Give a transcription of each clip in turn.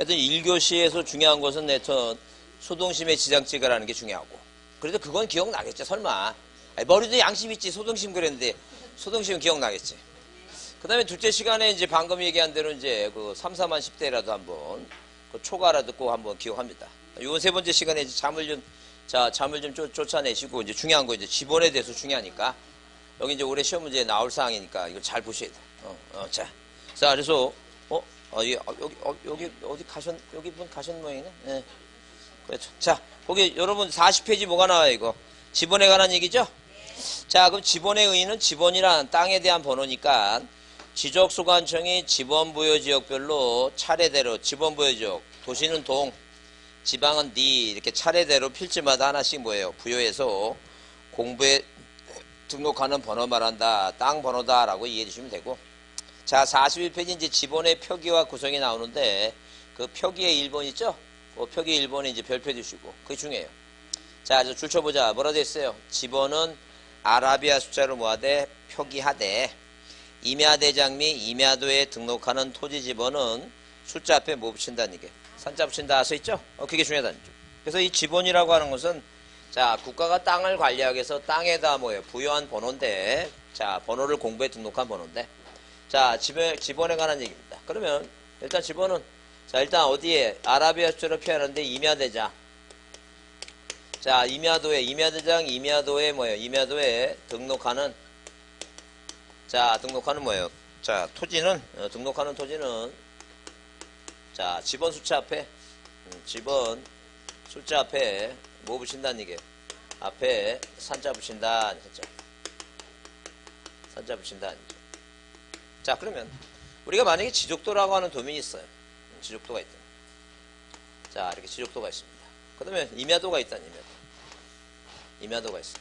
하여튼 1교시에서 중요한 것은 소동심의 지장지가라는 게 중요하고. 그래도 그건 기억나겠지, 설마. 아니, 머리도 양심 있지, 소동심 그랬는데, 소동심은 기억나겠지. 그 다음에 둘째 시간에 이제 방금 얘기한 대로 이제 그 3, 4만 10대라도 한번, 그 초과라도 꼭 한번 기억합니다. 요 세 번째 시간에 이제 잠을 좀 쫓아내시고, 이제 중요한 거 이제 지번에 대해서 중요하니까, 여기 이제 올해 시험 문제에 나올 사항이니까 이걸 잘 보셔야 돼. 자, 그래서, 여기 분 가셨 모양이네? 네. 그렇죠. 자, 거기 여러분 40페이지 뭐가 나와요, 이거? 지번에 관한 얘기죠? 자, 그럼 지번의 의의는 지번이란 땅에 대한 번호니까 지적소관청이 지번부여지역별로 차례대로 지번부여지역, 도시는 동, 지방은 리 이렇게 차례대로 필지마다 하나씩 뭐예요? 부여해서 공부에 등록하는 번호 말한다. 땅 번호다라고 이해해 주시면 되고. 자, 41페이지 이제 지번의 표기와 구성이 나오는데 그 표기의 1번 있죠? 그 표기 1번에 이제 별표 주시고 그게 중요해요. 자, 줄 쳐보자. 뭐라 됐어요? 지번은 아라비아 숫자로 모아대 표기하되 임야대장 및 임야도에 등록하는 토지 지번은 숫자 앞에 뭐 붙인다는 게 산자 붙인다 써있죠? 그게 중요하다는 점. 그래서 이 지번이라고 하는 것은 자, 국가가 땅을 관리하기 위해서 땅에다 뭐예요? 부여한 번호인데 자, 번호를 공부에 등록한 번호인데 자, 지번에 관한 얘기입니다. 그러면 일단 지번은 자, 일단 어디에 아라비아 숫자로 표현하는데 임야대장 자, 임야대장 임야도에 뭐예요? 임야도에 등록하는 자, 등록하는 뭐예요? 자, 토지는 등록하는 토지는 자, 지번 숫자 앞에 지번 숫자 앞에 뭐 붙인다는 얘기예요? 앞에 산자 붙인다. 산자 붙인다. 자, 그러면 우리가 만약에 지족도라고 하는 도면이 있어요. 지족도가 있다. 자, 이렇게 지족도가 있습니다. 그러면 임야도가 있다는 임야도가 있어.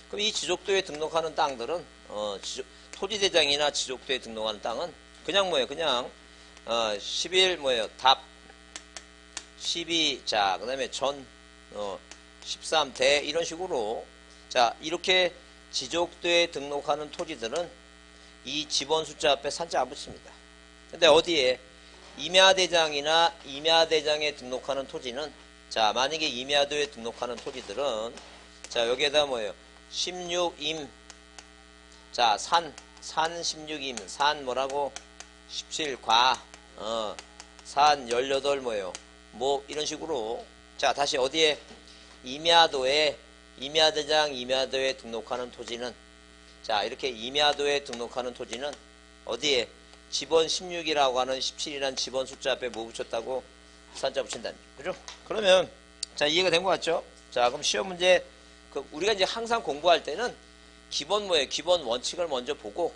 그럼 이 지족도에 등록하는 땅들은 토지대장이나 지족도에 등록하는 땅은 그냥 뭐예요? 그냥 11 뭐예요? 답 12 자, 그다음에 전 13대 이런 식으로 자, 이렇게 지족도에 등록하는 토지들은 이 지번 숫자 앞에 산자 안 붙습니다. 근데 어디에 임야대장이나 임야대장에 등록하는 토지는 자, 만약에 임야도에 등록하는 토지들은 자, 여기에다 뭐예요? 16임 자, 산 16임 산 뭐라고 17과 산 18 뭐예요? 뭐 이런 식으로 자, 다시 어디에 임야도에 임야대장 임야도에 등록하는 토지는 자, 이렇게 임야도에 등록하는 토지는 어디에 지번 16이라고 하는 17이라는 지번 숫자 앞에 뭐 붙였다고? 산자 붙인다는 거죠. 그죠? 그러면 자, 이해가 된 것 같죠? 자, 그럼 시험 문제 우리가 이제 항상 공부할 때는 기본 뭐예요? 기본 원칙을 먼저 보고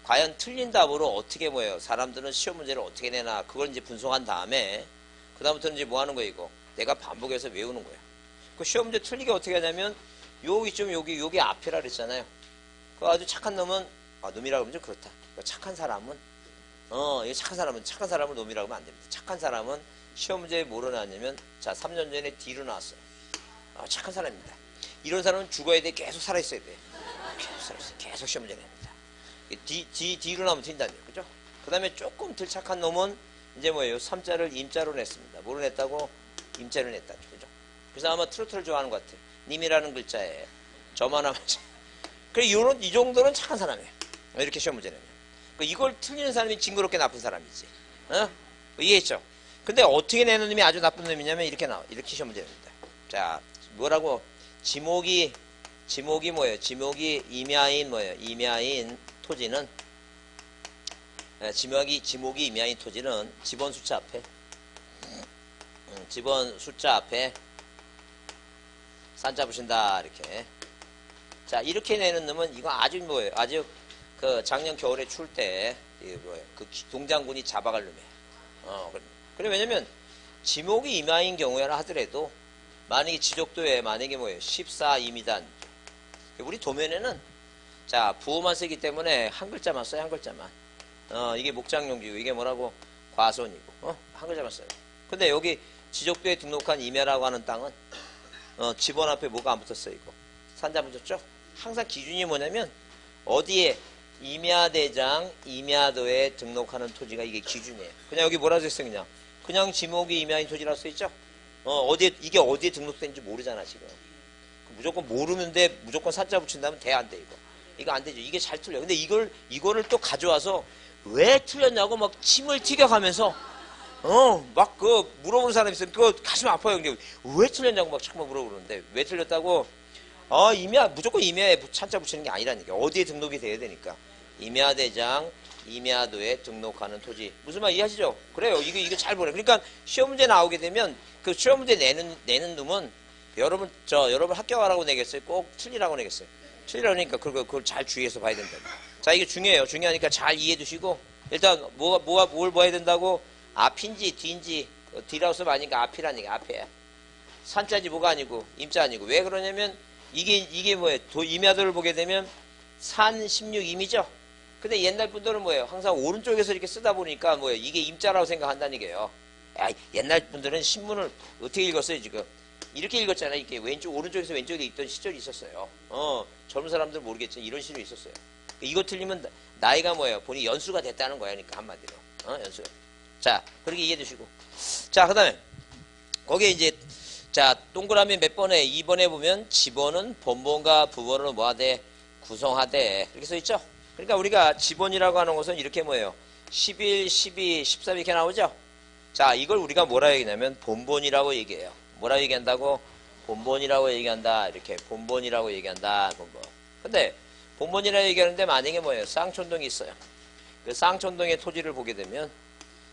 과연 틀린 답으로 어떻게 뭐예요? 사람들은 시험 문제를 어떻게 내나 그걸 이제 분석한 다음에 그 다음부터는 이제 뭐 하는 거예요? 이거 내가 반복해서 외우는 거예요. 그 시험 문제 틀리게 어떻게 하냐면 여기 앞이라 그랬잖아요. 그 아주 착한 놈은 놈이라고 하면 좀 그렇다. 착한 사람은 착한 사람을 놈이라고 하면 안 됩니다. 착한 사람은 시험 문제에 뭐로 나왔냐면 자, 3년 전에 D로 나왔어요. 착한 사람입니다. 이런 사람은 죽어야 돼. 계속 살아있어야 돼. 계속 시험 문제 냅니다. D로 나오면 된다는 거죠. 그죠? 그 다음에 조금 덜 착한 놈은 이제 뭐예요? 3자를 임자로 냈습니다. 뭐로 냈다고? 임자로 냈다. 그죠? 그래서 아마 트로트를 좋아하는 것 같아요. 님이라는 글자에 저만 하면 그래, 이 정도는 착한 사람이에요. 이렇게 시험 문제 내면. 이걸 틀리는 사람이 징그럽게 나쁜 사람이지. 이해했죠? 근데 어떻게 내는 놈이 아주 나쁜 놈이냐면 이렇게 나와. 이렇게 시험 문제 냅니다. 자, 뭐라고? 지목이 뭐예요? 지목이 임야인 뭐예요? 임야인 토지는 지목이 임야인 토지는 지번 숫자 앞에 산자 붙인다. 이렇게. 자, 이렇게 내는 놈은 이거 아주 뭐예요? 아주 그 작년 겨울에 추울 때 그 동장군이 잡아갈 놈이에요. 그래 왜냐면 지목이 임야인 경우에나 하더라도 만약에 지족도에 만약에 뭐예요? 14임이다. 우리 도면에는 자, 부호만 쓰기 때문에 한 글자만 써요. 한 글자만. 이게 목장용지고 이게 뭐라고? 과손이고. 한 글자만 써요. 근데 여기 지족도에 등록한 임야라고 하는 땅은 지번 앞에 뭐가 안 붙었어요, 이거. 산자 붙었죠? 항상 기준이 뭐냐면 어디에 임야대장, 임야도에 등록하는 토지가 이게 기준이에요. 그냥 여기 뭐라 써있어요, 그냥 지목이 임야인 토지라고 써있죠? 이게 어디에 등록된지 모르잖아, 지금. 무조건 모르는데 무조건 사자 붙인다면 돼, 안 돼, 이거. 이거 안 되죠. 이게 잘 틀려. 근데 이거를 또 가져와서 왜 틀렸냐고 막 침을 튀겨가면서, 막 물어보는 사람이 있어요. 그거 가슴 아파요. 근데 왜 틀렸냐고 막 자꾸만 물어보는데, 왜 틀렸다고? 무조건 임야에 찬자 붙이는 게 아니라니까. 어디에 등록이 돼야 되니까. 임야대장, 임야도에 등록하는 토지. 무슨 말 이해하시죠? 그래요. 이거 잘 보래. 그러니까 시험 문제 나오게 되면 그 시험 문제 내는 놈은 여러분 합격하라고 내겠어요? 꼭 틀리라고 내겠어요? 틀리라고 하니까 그걸 잘 주의해서 봐야 된다. 자, 이게 중요해요. 중요하니까 잘 이해해 두시고, 일단 뭘 봐야 된다고? 앞인지 뒤인지, 뒤라고 쓰면 아니니까 앞이라니까, 앞에. 산자지 뭐가 아니고, 임자 아니고. 왜 그러냐면, 이게 뭐예요? 임야도를 보게 되면 산 16임이죠? 근데 옛날 분들은 뭐예요? 항상 오른쪽에서 이렇게 쓰다 보니까 뭐예요? 이게 임자라고 생각한다는 게요. 옛날 분들은 신문을 어떻게 읽었어요, 지금? 이렇게 읽었잖아요. 이게 오른쪽에서 왼쪽에 있던 시절이 있었어요. 젊은 사람들 모르겠지만 이런 시절이 있었어요. 이거 틀리면 나이가 뭐예요? 본인이 연수가 됐다는 거야. 그러니까 한마디로. 연수. 자, 그렇게 이해해 두시고. 자, 그 다음에, 거기에 이제, 자, 동그라미 몇 번에, 2번에 보면 지번은 본본과 부본을 뭐하되, 구성하되, 이렇게 써있죠? 그러니까 우리가 지번이라고 하는 것은 이렇게 뭐예요? 11, 12, 13 이렇게 나오죠? 자, 이걸 우리가 뭐라 얘기냐면 본본이라고 얘기해요. 뭐라 얘기한다고? 본본이라고 얘기한다. 이렇게 본본이라고 얘기한다. 본본. 근데 본본이라고 얘기하는데 만약에 뭐예요? 쌍촌동이 있어요. 그 쌍촌동의 토지를 보게 되면,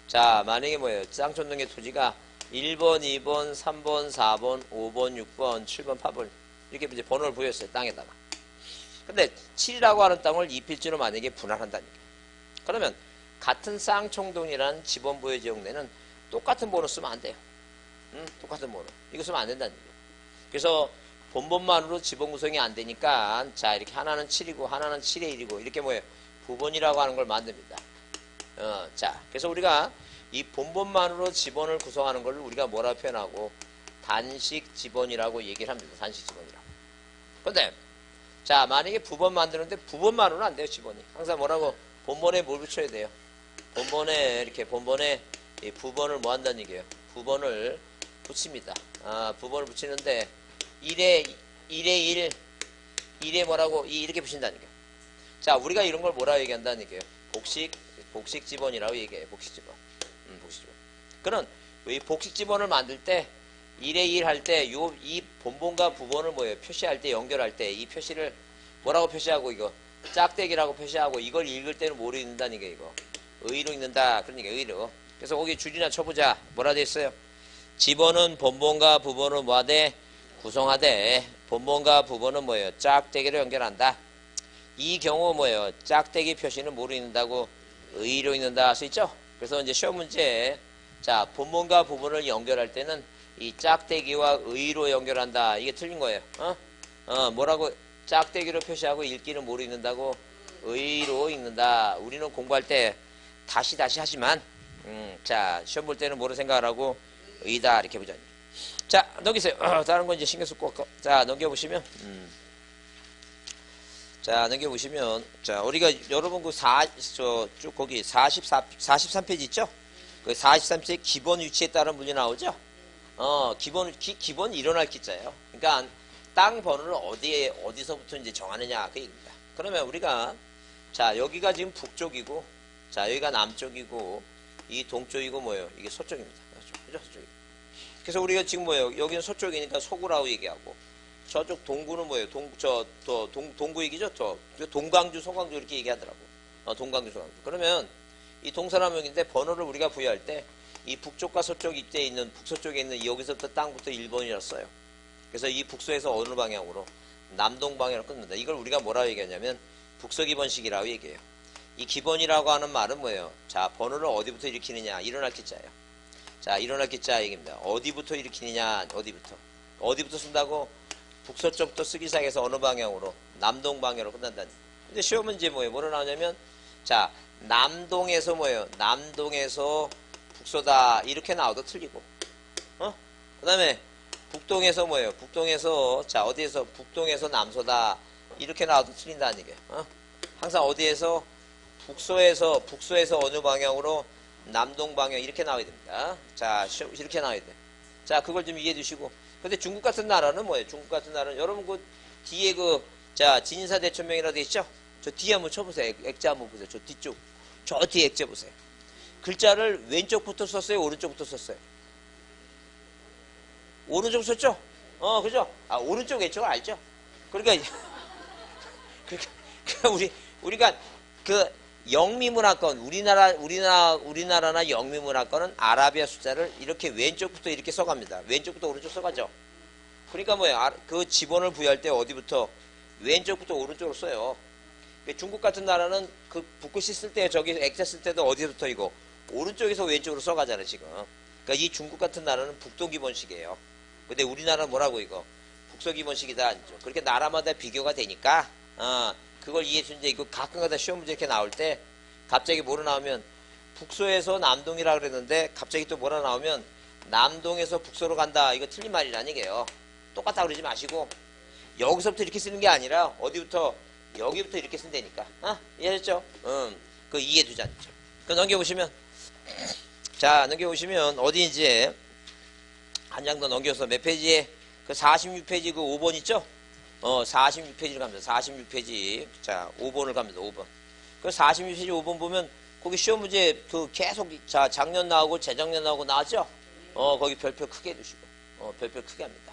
자, 만약에 뭐예요? 쌍촌동의 토지가 1번, 2번, 3번, 4번, 5번, 6번, 7번, 8번 이렇게 이제 번호를 부여했어요. 땅에다가. 근데 7이라고 하는 땅을 2필지로 만약에 분할한다니까. 그러면 같은 쌍촌동이라는 지번 부여 지역 내는 똑같은 번호 쓰면 안 돼요. 똑같은 번호. 이거 쓰면 안 된다는 얘기예요. 그래서 본본만으로 지번 구성이 안 되니까, 자, 이렇게 하나는 7이고 하나는 7의 1이고 이렇게 뭐예요? 부본이라고 하는 걸 만듭니다. 자, 그래서 우리가 이 본본만으로 지번을 구성하는 걸 우리가 뭐라고 표현하고? 단식 지번이라고 얘기를 합니다. 단식 지번이라고. 근데 자, 만약에 부번 만드는데 부번만으로는 안 돼요. 지번이. 항상 뭐라고? 본본에 뭘 붙여야 돼요? 본본에 이 부번을 뭐 한다는 얘기예요? 부번을 붙입니다. 부번을 붙이는데 1에 1에 뭐라고? 이렇게 붙인다는 얘기예요. 자, 우리가 이런 걸 뭐라고 얘기한다는 얘기예요? 복식 지번이라고 얘기해요. 복식 지번. 복식 지번. 그런 이 복식 지번을 만들 때 1에 1 할 때 이 본본과 부본을 뭐예요? 표시할 때, 연결할 때 이 표시를 뭐라고 표시하고, 이거 짝대기라고 표시하고, 이걸 읽을 때는 뭐로 읽는다는 게 이거 의로 읽는다. 그러니까 의로. 그래서 거기 줄이나 쳐보자. 뭐라 돼 있어요? 지번은 본본과 부본을 뭐하되? 구성하되. 본본과 부본은 뭐예요? 짝대기로 연결한다. 이 경우 뭐예요? 짝대기 표시는 뭐로 읽는다고? 의로 읽는다. 수 있죠? 그래서 이제 시험 문제에, 자, 본본과 부본을 연결할 때는 이 짝대기와 의로 연결한다. 이게 틀린 거예요. 뭐라고? 짝대기로 표시하고 읽기는 뭐로 읽는다고? 의로 읽는다. 우리는 공부할 때 다시 하지만, 자, 시험 볼 때는 뭐로 생각하라고? 의다. 이렇게 보자. 자, 넘기세요. 다른 건 이제 신경 쓸 거 없고. 자, 넘겨보시면, 자, 넘겨보시면, 자, 우리가 여러분 쭉 거기 43페이지 있죠? 그 43페이지 기본 위치에 따른 문제 나오죠? 기본 일어날 기자예요. 그러니까 땅 번호를 어디서부터 이제 정하느냐 그 얘기입니다. 그러면 우리가, 자, 여기가 지금 북쪽이고, 자, 여기가 남쪽이고, 이 동쪽이고 뭐예요? 이게 서쪽입니다. 그죠? 서쪽이. 그래서 우리가 지금 뭐예요? 여기는 서쪽이니까 서구라고 얘기하고, 저쪽 동구는 뭐예요? 동구 얘기죠? 동광주, 서광주 이렇게 얘기하더라고. 동광주, 서광주. 그러면 이 동서남북인데 번호를 우리가 부여할 때 이 북쪽과 서쪽 이때 있는 북서쪽에 있는 여기서부터 땅부터 1번이라 써요. 그래서 이 북서에서 어느 방향으로? 남동 방향으로 끊는다. 이걸 우리가 뭐라고 얘기하냐면 북서기번식이라고 얘기해요. 이 기번이라고 하는 말은 뭐예요? 자, 번호를 어디부터 일으키느냐? 일어날 기자예요. 자, 일어날 기자 얘기입니다. 어디부터 일으키느냐? 어디부터 쓴다고? 북서쪽부터 쓰기 시작해서 어느 방향으로? 남동 방향으로 끝난다는. 근데 시험 문제 뭐예요? 뭐로 나오냐면, 자, 남동에서 뭐예요? 남동에서 북서다. 이렇게 나와도 틀리고. 그 다음에 북동에서 뭐예요? 북동에서, 자, 어디에서? 북동에서 남서다. 이렇게 나와도 틀린다는 얘기예요. 항상 어디에서 북서에서 어느 방향으로 남동 방향 이렇게 나와야 됩니다. 자, 이렇게 나와야 돼. 자, 그걸 좀 이해해 주시고. 근데 중국 같은 나라는 뭐예요? 중국 같은 나라는 여러분 그 뒤에 자, 진인사 대천명이라고 돼 있죠? 저 뒤에 한번 쳐보세요. 액자 한번 보세요. 저 뒤쪽. 저 뒤에 액자 보세요. 글자를 왼쪽부터 썼어요? 오른쪽부터 썼어요? 오른쪽 썼죠? 그죠? 아, 오른쪽 왼쪽을 알죠? 그러니까 우리가 그 영미문화권 우리나라나 영미문화권은 아라비아 숫자를 이렇게 왼쪽부터 이렇게 써갑니다. 왼쪽부터 오른쪽 써가죠. 그러니까 뭐예요? 그 지번을 부여할 때 어디부터 왼쪽부터 오른쪽으로 써요. 중국 같은 나라는 그 붓글씨 쓸 때 저기 액자 쓸 때도 어디부터 이거 오른쪽에서 왼쪽으로 써가잖아요 지금. 그러니까 이 중국 같은 나라는 북동 기본식이에요. 근데 우리나라는 뭐라고 이거 북서 기본식이다. 그렇게 나라마다 비교가 되니까 그걸 이해해주는데 이거 가끔가다 시험 문제 이렇게 나올 때 갑자기 뭐로 나오면 북서에서 남동이라 그랬는데 갑자기 또 뭐라 나오면 남동에서 북서로 간다. 이거 틀린 말이라는 얘기예요. 똑같다 그러지 마시고 여기서부터 이렇게 쓰는 게 아니라 어디부터 여기부터 이렇게 쓴다니까. 이해했죠? 그 이해해두자. 그 넘겨보시면 자 넘겨보시면 어디인지 한 장 더 넘겨서 몇 페이지에 그 46페이지 그 5번 있죠? 46페이지를 갑니다. 46페이지. 자, 5번을 갑니다. 5번. 그 46페이지 5번 보면 거기 시험 문제 그 계속 자, 작년 나오고 재작년 나오고 나왔죠? 거기 별표 크게 해두시고. 별표 크게 합니다.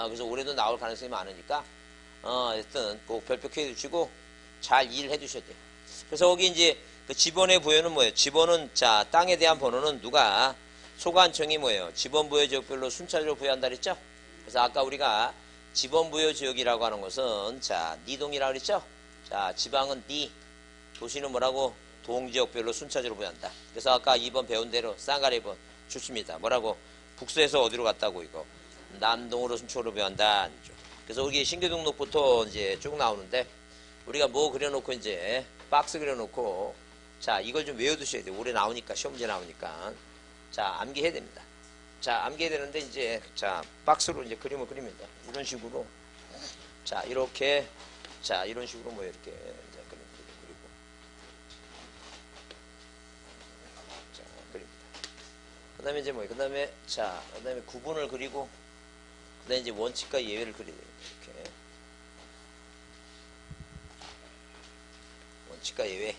그래서 올해도 나올 가능성이 많으니까 하여튼 꼭 별표 크게 해두시고 잘 이해를 해두셔야 돼요. 그래서 거기 이제 그 지번의 부여는 뭐예요? 지번은 자, 땅에 대한 번호는 누가 소관청이 뭐예요? 지번 부여 지역별로 순차적으로 부여한다 그랬죠? 그래서 아까 우리가 지번 부여 지역이라고 하는 것은 자, 니동이라고 그랬죠? 자, 지방은 니, 도시는 뭐라고? 동지역별로 순차적으로 부여한다. 그래서 아까 2번 배운 대로 쌍가리 2번 좋습니다. 뭐라고? 북서에서 어디로 갔다고 이거? 남동으로 순초로 부여한다. 그래서 여기 신규등록부터 이제 쭉 나오는데 우리가 뭐 그려놓고 이제 박스 그려놓고 자, 이걸 좀 외워두셔야 돼요. 올해 나오니까 시험 문제 나오니까 자, 암기해야 됩니다. 자, 암기해야 되는데 이제 자, 박스로 이제 그림을 그립니다. 이런 식으로 자, 이렇게 자, 이런 식으로 뭐 이렇게 이제 그리고 자, 그립니다. 그다음에 이제 뭐 그다음에 자, 그다음에 구분을 그리고 그다음에 이제 원칙과 예외를 그려야 됩니다. 이렇게 원칙과 예외.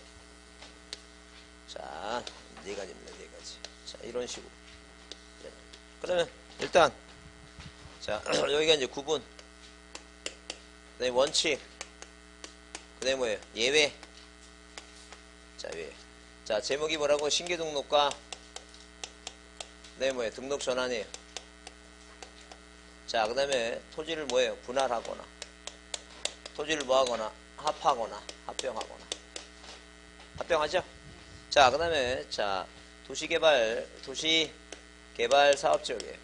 자, 네 가지입니다. 네 가지. 자, 이런 식으로. 그러면 일단 자, 여기가 이제 구분. 그다음에 원칙. 그다음에 뭐예요? 예외. 자, 예외. 자, 제목이 뭐라고? 신규 등록과 그다음에 뭐예요? 등록 전환이에요. 자, 그다음에 토지를 뭐예요? 분할하거나 토지를 뭐하거나 합하거나 합병하거나 합병하죠? 자, 그 다음에, 자, 도시개발 사업지역이에요.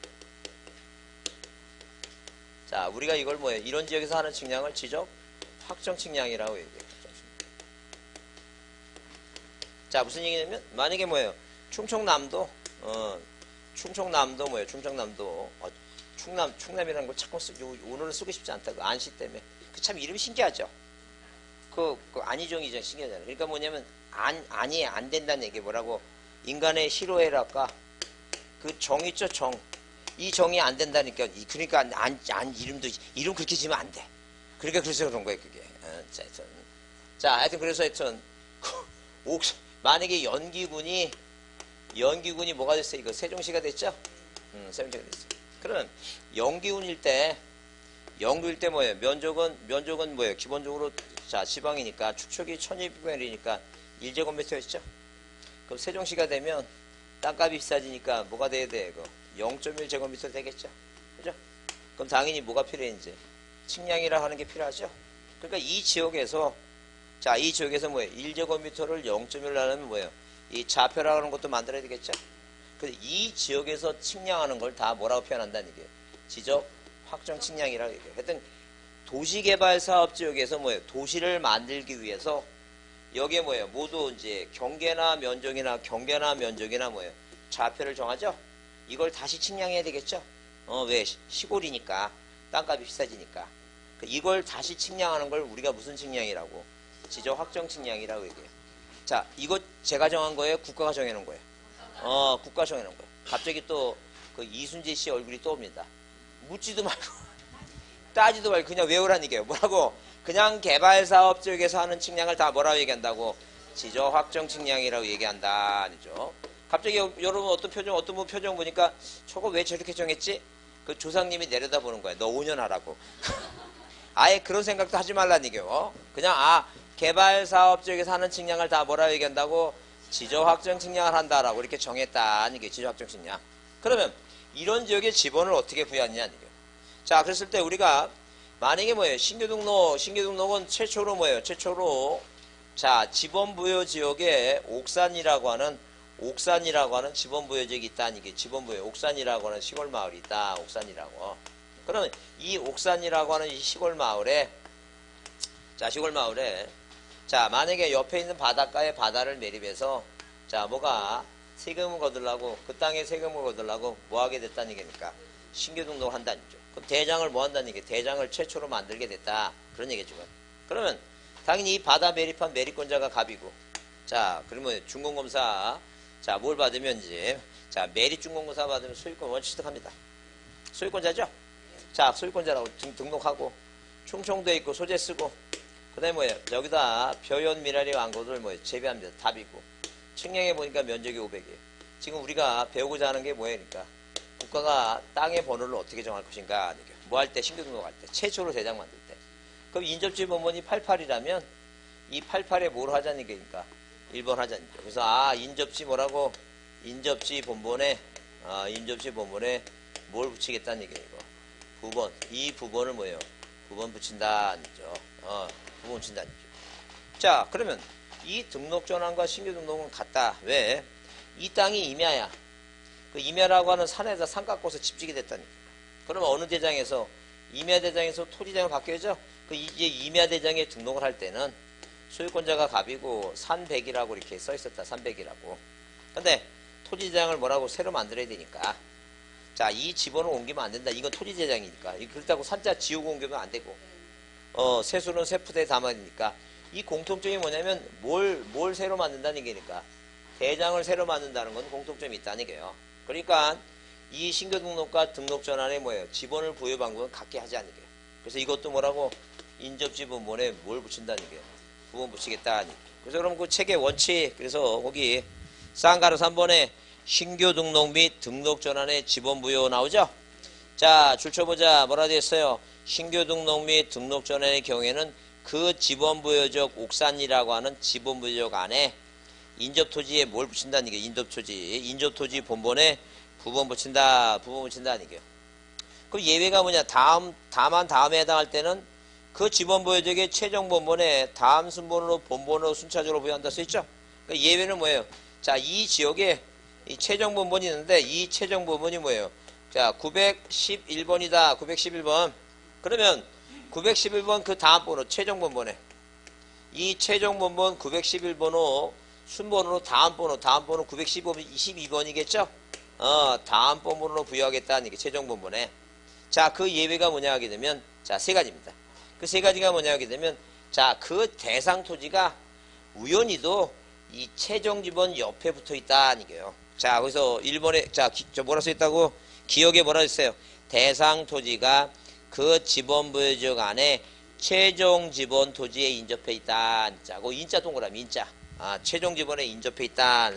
자, 우리가 이걸 뭐예요? 이런 지역에서 하는 측량을 지적 확정 측량이라고 얘기해요. 자, 무슨 얘기냐면, 만약에 뭐예요? 충청남도 뭐예요? 충남이라는 걸 자꾸 오늘은 쓰고 싶지 않다. 그 안시 때문에. 그 참 이름이 신기하죠? 그 안희정이죠. 신기하잖아요. 그러니까 뭐냐면, 아니, 안 된다는 얘기 뭐라고? 인간의 희로애락과 그 정 있죠, 정. 이 정이 안 된다니까. 그러니까 이름 그렇게 지으면 안 돼. 그러니까 그래서 그런 거예요, 그게. 하여튼 그래서 만약에 연기군이 뭐가 됐어요? 이거 세종시가 됐죠? 세종시가 됐어요. 그러면 연기군일 때 뭐예요? 면적은 뭐예요? 기본적으로 자, 지방이니까 축척이 1200m이니까 1제곱미터였죠? 그럼 세종시가 되면 땅값이 비싸지니까 뭐가 돼야 돼? 0.1제곱미터 되겠죠? 그죠? 그럼 당연히 뭐가 필요해, 이제? 측량이라 하는 게 필요하죠? 그러니까 이 지역에서 뭐예요? 1제곱미터를 0.1로 하려면 뭐예요? 이 좌표라고 하는 것도 만들어야 되겠죠? 근데 이 지역에서 측량하는 걸 다 뭐라고 표현한다는 얘기예요? 지적 확정 측량이라고 얘기해요. 하여튼 도시개발 사업지역에서 뭐예요? 도시를 만들기 위해서 여기에 뭐예요? 모두 이제 경계나 면적이나 뭐예요? 좌표를 정하죠? 이걸 다시 측량해야 되겠죠? 왜? 시골이니까 땅값이 비싸지니까 이걸 다시 측량하는 걸 우리가 무슨 측량이라고? 지적 확정 측량이라고 얘기해요. 자, 이거 제가 정한 거예요? 국가가 정해놓은 거예요? 국가 정해놓은 거예요. 갑자기 또 그 이순재 씨 얼굴이 떠옵니다. 묻지도 말고 따지도 말고 그냥 외우라는 얘기예요. 뭐라고? 그냥 개발사업 쪽에서 하는 측량을 다 뭐라고 얘기한다고? 지적 확정 측량이라고 얘기한다. 아니죠. 갑자기 여러분 어떤 표정 보니까 저거 왜 저렇게 정했지? 그 조상님이 내려다보는 거예요. 너 5년 하라고. 아예 그런 생각도 하지 말라는 얘기예요. 그냥 개발사업 쪽에서 하는 측량을 다 뭐라고 얘기한다고? 지적 확정 측량을 한다라고 이렇게 정했다는 게 지적 확정 측량. 그러면 이런 지역의 지번을 어떻게 부여하느냐는 얘기예요. 자, 그랬을 때 우리가 만약에 뭐예요? 신규등록은 최초로 뭐예요? 최초로 자, 지번부여 지역에 옥산이라고 하는 지번부여 지역이 있다는 게 지번부여 옥산이라고 하는 시골 마을이 있다. 옥산이라고. 그러면 이 옥산이라고 하는 이 시골 마을에 자, 만약에 옆에 있는 바닷가에 바다를 매립해서 자, 뭐가 세금을 거두려고 그 땅에 세금을 거두려고 뭐 하게 됐다는 얘기니까 신규 등록을 한다는 얘기죠. 그럼 대장을 뭐 한다는 얘기? 대장을 최초로 만들게 됐다. 그런 얘기죠. 그러면 당연히 이 바다 매립한 매립권자가 갑이고 자, 그러면 준공검사 자, 뭘 받으면 이제 자, 매립 준공검사 받으면 소유권 원칙 취득합니다. 소유권자죠? 자, 소유권자라고 등록하고 충청도에 있고 소재 쓰고 그 다음에 뭐예요? 여기다 벼연 미나리 왕고를 뭐예요? 재배합니다. 답이고 측량해 보니까 면적이 500이에요. 지금 우리가 배우고자 하는 게 뭐예요? 그러니까 국가가 땅의 번호를 어떻게 정할 것인가? 뭐 할 때? 신규 등록할 때. 최초로 대장 만들 때. 그럼 인접지 본본이 88이라면 이 88에 뭘 하자는 얘기니까 1번 하자는 얘기죠. 그래서 인접지 뭐라고? 인접지 본본에 뭘 붙이겠다는 얘기예요. 이거. 9번. 이 9번을 뭐예요? 9번 붙인다는 얘기죠. 9번 붙인다는 얘기죠. 자, 그러면 이 등록 전환과 신규 등록은 같다. 왜? 이 땅이 임야야. 그 임야라고 하는 산에다 산 깎고서 집 짓게 됐다니까. 그러면 어느 대장에서 임야 대장에서 토지장을 바뀌어야죠. 그 이제 임야 대장에 등록을 할 때는 소유권자가 갑이고 산백이라고 이렇게 써 있었다. 산백이라고. 근데 토지대장을 뭐라고 새로 만들어야 되니까. 자, 이 지번을 옮기면 안 된다. 이건 토지대장이니까. 그렇다고 산자 지우고 옮기면 안 되고. 세수는 세푸대에 담아야 되니까. 이 공통점이 뭐냐면 뭘 새로 만든다는 얘기니까. 대장을 새로 만든다는 건 공통점이 있다는 얘기예요. 그러니까 이 신규 등록과 등록 전환에 뭐예요? 지번을 부여 방법은 같게 하지 않는 거예요. 그래서 이것도 뭐라고? 인접지 본본에 뭘 붙인다는 얘기예요. 9번 붙이겠다는 얘기예요. 그래서 그럼 그 책의 원칙, 그래서 거기 쌍가루 3번에 신규 등록 및 등록 전환의 지번 부여 나오죠? 자, 줄쳐보자. 뭐라 되어 있어요? 신규 등록 및 등록 전환의 경우에는 그 지번 부여적 옥산이라고 하는 지번 부여적 안에 인접토지에 뭘 붙인다는 얘기예요. 인접토지 본본에 부번 붙인다는 얘기예요. 그럼 예외가 뭐냐? 다음에 해당할 때는 그 지번 부여적의 최종 본본에 다음 순번으로 본본으로 순차적으로 부여한다 써있죠? 그러니까 예외는 뭐예요? 자, 이 지역에 이 최종 본본이 있는데 이 최종 본본이 뭐예요? 자, 911번이다. 911번. 그러면 911번 그 다음 번호 최종 본본에 이 최종 본본 911번호 순번으로 다음 번호 912번이겠죠? 다음 본본으로 부여하겠다는 게 최종 본본에. 자, 그 예외가 뭐냐 하게 되면 자, 세 가지입니다. 그 세 가지가 뭐냐 하게 되면 자, 그 대상 토지가 우연히도 이 최종 지번 옆에 붙어 있다는 얘기예요. 자, 거기서 1번에 자, 뭐라 써 있다고? 기억에 뭐라 했어요? 대상 토지가 그 지번 부여적 안에 최종 지번 토지에 인접해 있다. 자, 그 인자 동그라미 인자. 최종 지번에 인접해 있다.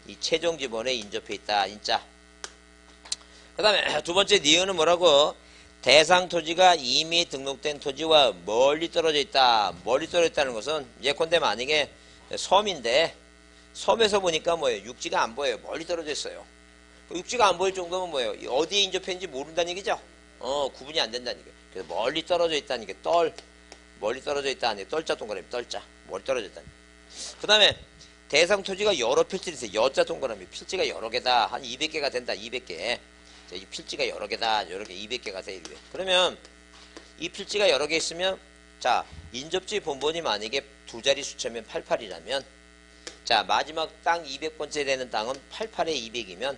이 최종 지번에 인접해 있다. 인자. 그 다음에 두 번째 니은은 뭐라고? 대상 토지가 이미 등록된 토지와 멀리 떨어져 있다. 멀리 떨어져 있다는 것은 예컨대 만약에 섬인데 섬에서 보니까 뭐예요? 육지가 안 보여요. 멀리 떨어져 있어요. 육지가 안 보일 정도면 뭐예요? 어디에 인접했는지 모른다는 얘기죠? 구분이 안 된다는 얘기예요. 그래서 멀리 떨어져 있다는 게 멀리 떨어져 있다는 게 떨자 동그라미 떨자. 멀리 떨어져 있다는 게. 그 다음에 대상 토지가 여러 필지를 있어요. 여자 동그라미 필지가 여러 개다. 한 200개가 된다. 200개. 자, 이 필지가 여러 개다. 여러 개 200개가 돼. 그러면 이 필지가 여러 개 있으면 자, 인접지 본본이 만약에 두 자리 수치면 88이라면 자, 마지막 땅 200번째 되는 땅은 88에 200이면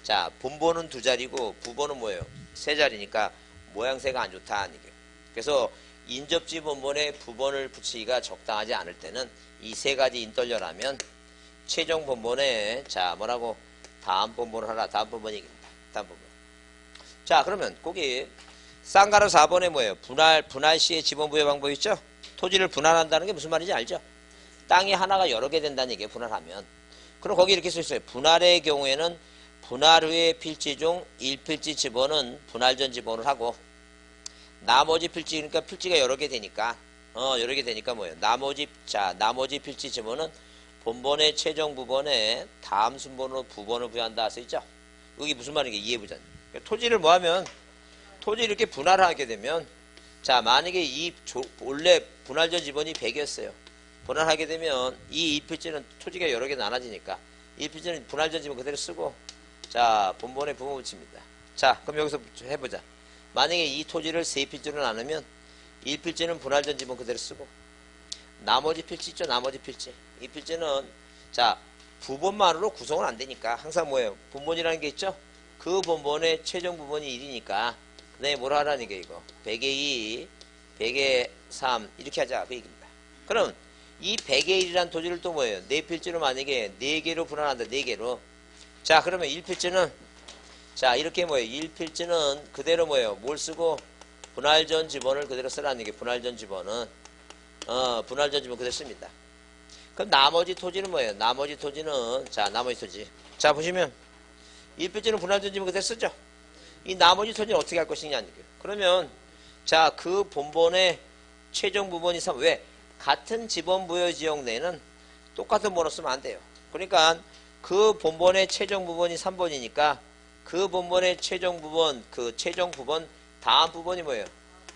자, 본본은 두 자리고 부본은 뭐예요? 세 자리니까 모양새가 안 좋다. 그래서 인접지 본본에 부본을 붙이기가 적당하지 않을 때는 이 세 가지 인떨려라면 최종 본본에 자 뭐라고 다음 본본을 하라. 다음 본본 얘기입니다. 다음 본본. 자 그러면 거기 쌍가루 4번에 뭐예요? 분할 시의 지번 부여 방법 있죠? 토지를 분할한다는 게 무슨 말인지 알죠? 땅이 하나가 여러 개 된다는 얘기예요. 분할하면. 그럼 거기 이렇게 써 있어요. 분할의 경우에는 분할 후의 필지 중 1필지 지번은 분할 전 지번을 하고 나머지 필지 그러니까 필지가 여러 개 되니까 여러 개 되니까 뭐예요? 나머지 필지 지번은 본본의 최종 부번에 다음 순번으로 부번을 부여한다 써 있죠? 여기 무슨 말인지 이해해보자. 그러니까 토지를 뭐 하면 토지 이렇게 분할하게 되면 자 만약에 원래 분할 전 지번이 100이었어요. 분할하게 되면 이 2필지는 토지가 여러 개 나눠지니까 1필지는 분할 전 지번 그대로 쓰고 자 본본에 부분 붙입니다. 자 그럼 여기서 해보자. 만약에 이 토지를 3필지로 나누면 1필지는 분할 전 지번 그대로 쓰고 나머지 필지 있죠. 나머지 필지. 이 필지는 자 부본만으로 구성은 안 되니까 항상 뭐예요? 본본이라는 게 있죠. 그 본본의 최종 부분이 1이니까 그 다음에 뭐라 하라는 게 이거 100의 2, 100의 3 이렇게 하자 그 얘기입니다. 그럼 이 100의 1이라는 토지를 또 뭐예요? 4필지로 만약에 4개로 분할한다. 4개로. 자 그러면 1필지는 자 이렇게 뭐예요? 1필지는 그대로 뭐예요? 뭘 쓰고 분할 전 지번을 그대로 쓰라는 게 분할 전 지번은 분할 전 지번 그대로 씁니다. 그럼 나머지 토지는 뭐예요? 나머지 토지는 자 나머지 토지 자 보시면 1필지는 분할 전 지번 그대로 쓰죠. 이 나머지 토지는 어떻게 할 것이냐는 거예요. 그러면 자 그 본본의 최종 부분이 3 왜? 같은 지번 부여 지역 내는 똑같은 번호 쓰면 안 돼요. 그러니까 그 본본의 최종 부분이 3번이니까 그 본본의 최종 부분 그 최종 부분 다음 부분이 뭐예요?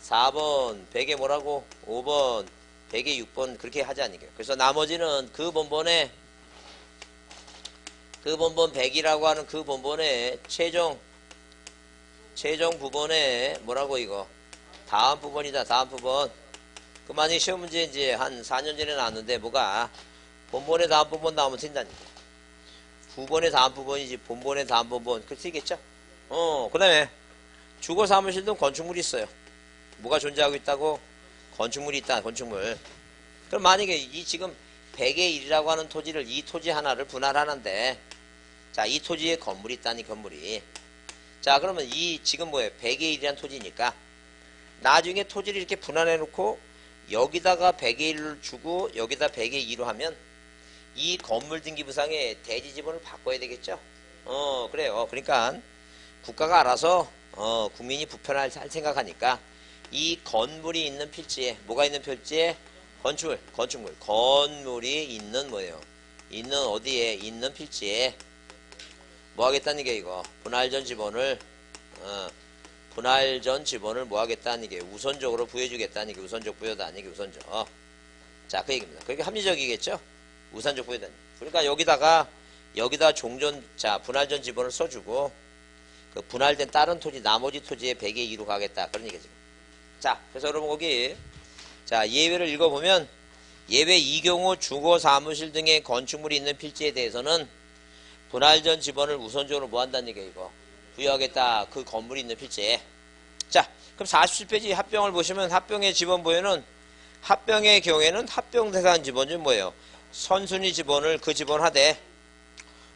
4번 100에 뭐라고? 5번 100에 6번 그렇게 하자는 거예요. 그래서 나머지는 그 본본 100이라고 하는 그 본본의 최종 부분에 뭐라고 이거 다음 부분이다. 다음 부분. 그 만약에 시험 문제 이제 한 4년 전에 나왔는데 뭐가 본본의 다음 부분 나오면 된다니까. 부본의 다음 부분이지 본본의 다음 부분 그렇게 되겠죠? 그 다음에 주거 사무실도 건축물이 있어요. 뭐가 존재하고 있다고? 건축물이 있다. 건축물. 그럼 만약에 이 지금 100의 1이라고 하는 토지를 이 토지 하나를 분할하는데 자 이 토지에 건물이 있다니 건물이 자 그러면 이 지금 뭐예요? 100의 1이라는 토지니까 나중에 토지를 이렇게 분할해 놓고 여기다가 100의 1을 주고 여기다 100의 2로 하면 이 건물 등기부상에 대지 지번을 바꿔야 되겠죠? 그래요. 그러니까 국가가 알아서 국민이 불편할 생각하니까 이 건물이 있는 필지에 뭐가 있는 필지에 건축물 건물이 있는 뭐예요? 있는 어디에 있는 필지에 뭐 하겠다는 게 이거 분할 전 지번을 뭐 하겠다는 게 우선적으로 부여주겠다는 게 우선적 부여다 아니게 우선적. 자, 그 얘기입니다. 그게 합리적이겠죠? 우선적 부여다. 그러니까 여기다 종전 자 분할 전 지번을 써주고 그 분할된 다른 토지 나머지 토지에 100의 2로 가겠다 그런 얘기죠. 자, 그래서 여러분 거기 자 예외를 읽어보면 예외 이 경우 주거 사무실 등의 건축물이 있는 필지에 대해서는 분할 전 지번을 우선적으로 뭐 한다는 얘기예요 이거 부여하겠다 그 건물이 있는 필지에. 자 그럼 47페이지 합병을 보시면 합병의 지번 부여는 합병의 경우에는 합병 대상 지번이 뭐예요? 선순위 지번을 그 지번 하되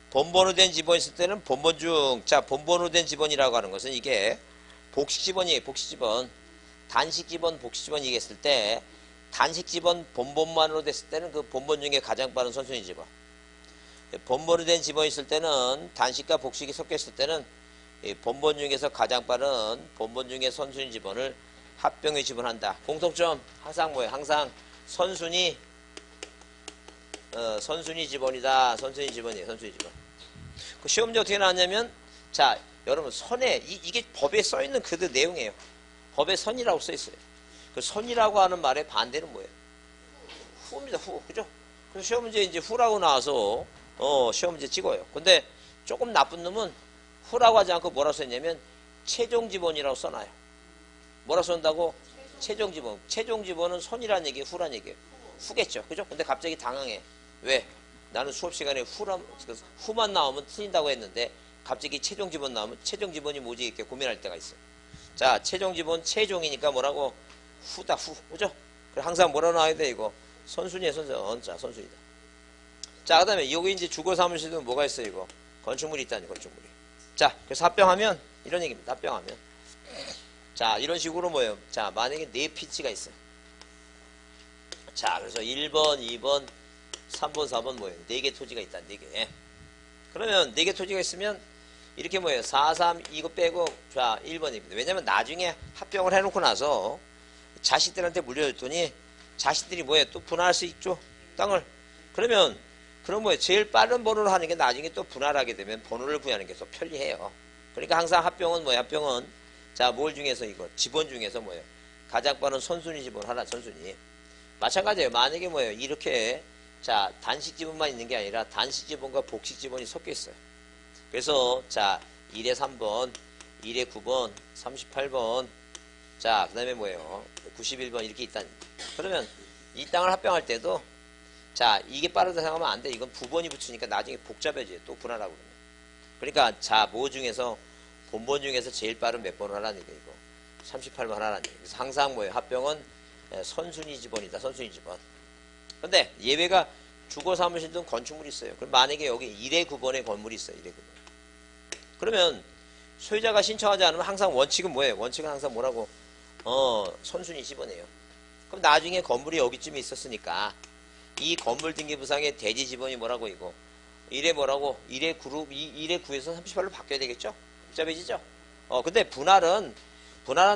본번으로 된 지번이 있을 때는 본번 중 자 본번으로 된 지번이라고 하는 것은 이게 복식 지번이에요. 복식 지번. 단식 지번 복식 지번 얘기했을 때 단식 지번 본번만으로 됐을 때는 그 본번 중에 가장 빠른 선순위 지번. 본번으로 된 지번이 있을 때는 단식과 복식이 섞였을 때는 본번 중에서 가장 빠른 본번 중에 선순위 지번을 합병에 지번한다. 공통점 항상 뭐예요? 항상 선순위 지번이다. 선순위 지번이에요. 선순위 지번. 그 시험 문제 어떻게 나왔냐면 자 여러분 선에 이게 법에 써있는 그 내용이에요. 법에 선이라고 써있어요. 그 선이라고 하는 말의 반대는 뭐예요? 후입니다. 후. 그죠? 그래서 시험 문제 이제 후라고 나와서 시험 문제 찍어요. 근데 조금 나쁜 놈은 후라고 하지 않고 뭐라고 썼냐면 최종 지번이라고 써놔요. 뭐라고 쓴다고? 최종 지번. 최종 지번은 선이라는 얘기예요. 후라는 얘기예요. 후겠죠. 그죠? 근데 갑자기 당황해. 왜? 나는 수업 시간에 후만 나오면 틀린다고 했는데 갑자기 최종 지번 나오면 최종 지번이 뭐지? 이렇게 고민할 때가 있어요. 자, 최종 지번 최종이니까 뭐라고? 후다, 후. 그죠? 그래, 항상 뭐라 나와야 돼, 이거? 선순위에 선선. 자, 선순위다. 자, 그 다음에 여기 이제 주거 사무실은 뭐가 있어요, 이거? 건축물이 있다니, 건축물이. 자, 그래서 합병하면, 이런 얘기입니다. 합병하면. 자, 이런 식으로 뭐예요? 자, 만약에 4피치가 있어요. 자, 그래서 1번, 2번, 3번, 4번 뭐예요? 4개 토지가 있다, 4개. 그러면 4개 토지가 있으면, 이렇게 뭐예요? 4, 3, 이거 빼고, 자, 1번입니다. 왜냐면 나중에 합병을 해놓고 나서 자식들한테 물려줬더니, 자식들이 뭐예요? 또 분할할 수 있죠? 땅을. 그럼 뭐예요? 제일 빠른 번호를 하는 게 나중에 또 분할하게 되면 번호를 부여하는 게 더 편리해요. 그러니까 항상 합병은 뭐예요? 합병은, 자, 뭘 중에서 이거? 지번 중에서 뭐예요? 가장 빠른 선순위 지번 하나, 선순위. 마찬가지예요. 만약에 뭐예요? 이렇게, 자, 단식 지번만 있는 게 아니라 단식 지번과 복식 지번이 섞여 있어요. 그래서, 자, 1에 3번, 1에 9번, 38번, 자, 그 다음에 뭐예요? 91번 이렇게 있다. 그러면 이 땅을 합병할 때도, 자, 이게 빠르다 생각하면 안 돼. 이건 부번이 붙으니까 나중에 복잡해져요. 또 분할하고 그러면. 그러니까, 자, 뭐 중에서, 본번 중에서 제일 빠른 몇 번을 하라는 얘기예요, 이거. 38번 하라는 얘기예요. 그래서 항상 뭐예요? 합병은 선순위 지번이다, 선순위 지번. 근데 예외가 주거 사무실 등 건축물이 있어요. 그럼 만약에 여기 1에 9번의 건물이 있어요, 1에 9번. 그러면 소유자가 신청하지 않으면 항상 원칙은 뭐예요? 원칙은 항상 뭐라고? 선순위 지번이에요. 그럼 나중에 건물이 여기쯤에 있었으니까 이 건물 등기부상의 대지 지번이 뭐라고 이거? 1에 뭐라고? 1에 9에서 38로 바뀌어야 되겠죠? 복잡해지죠? 근데 분할은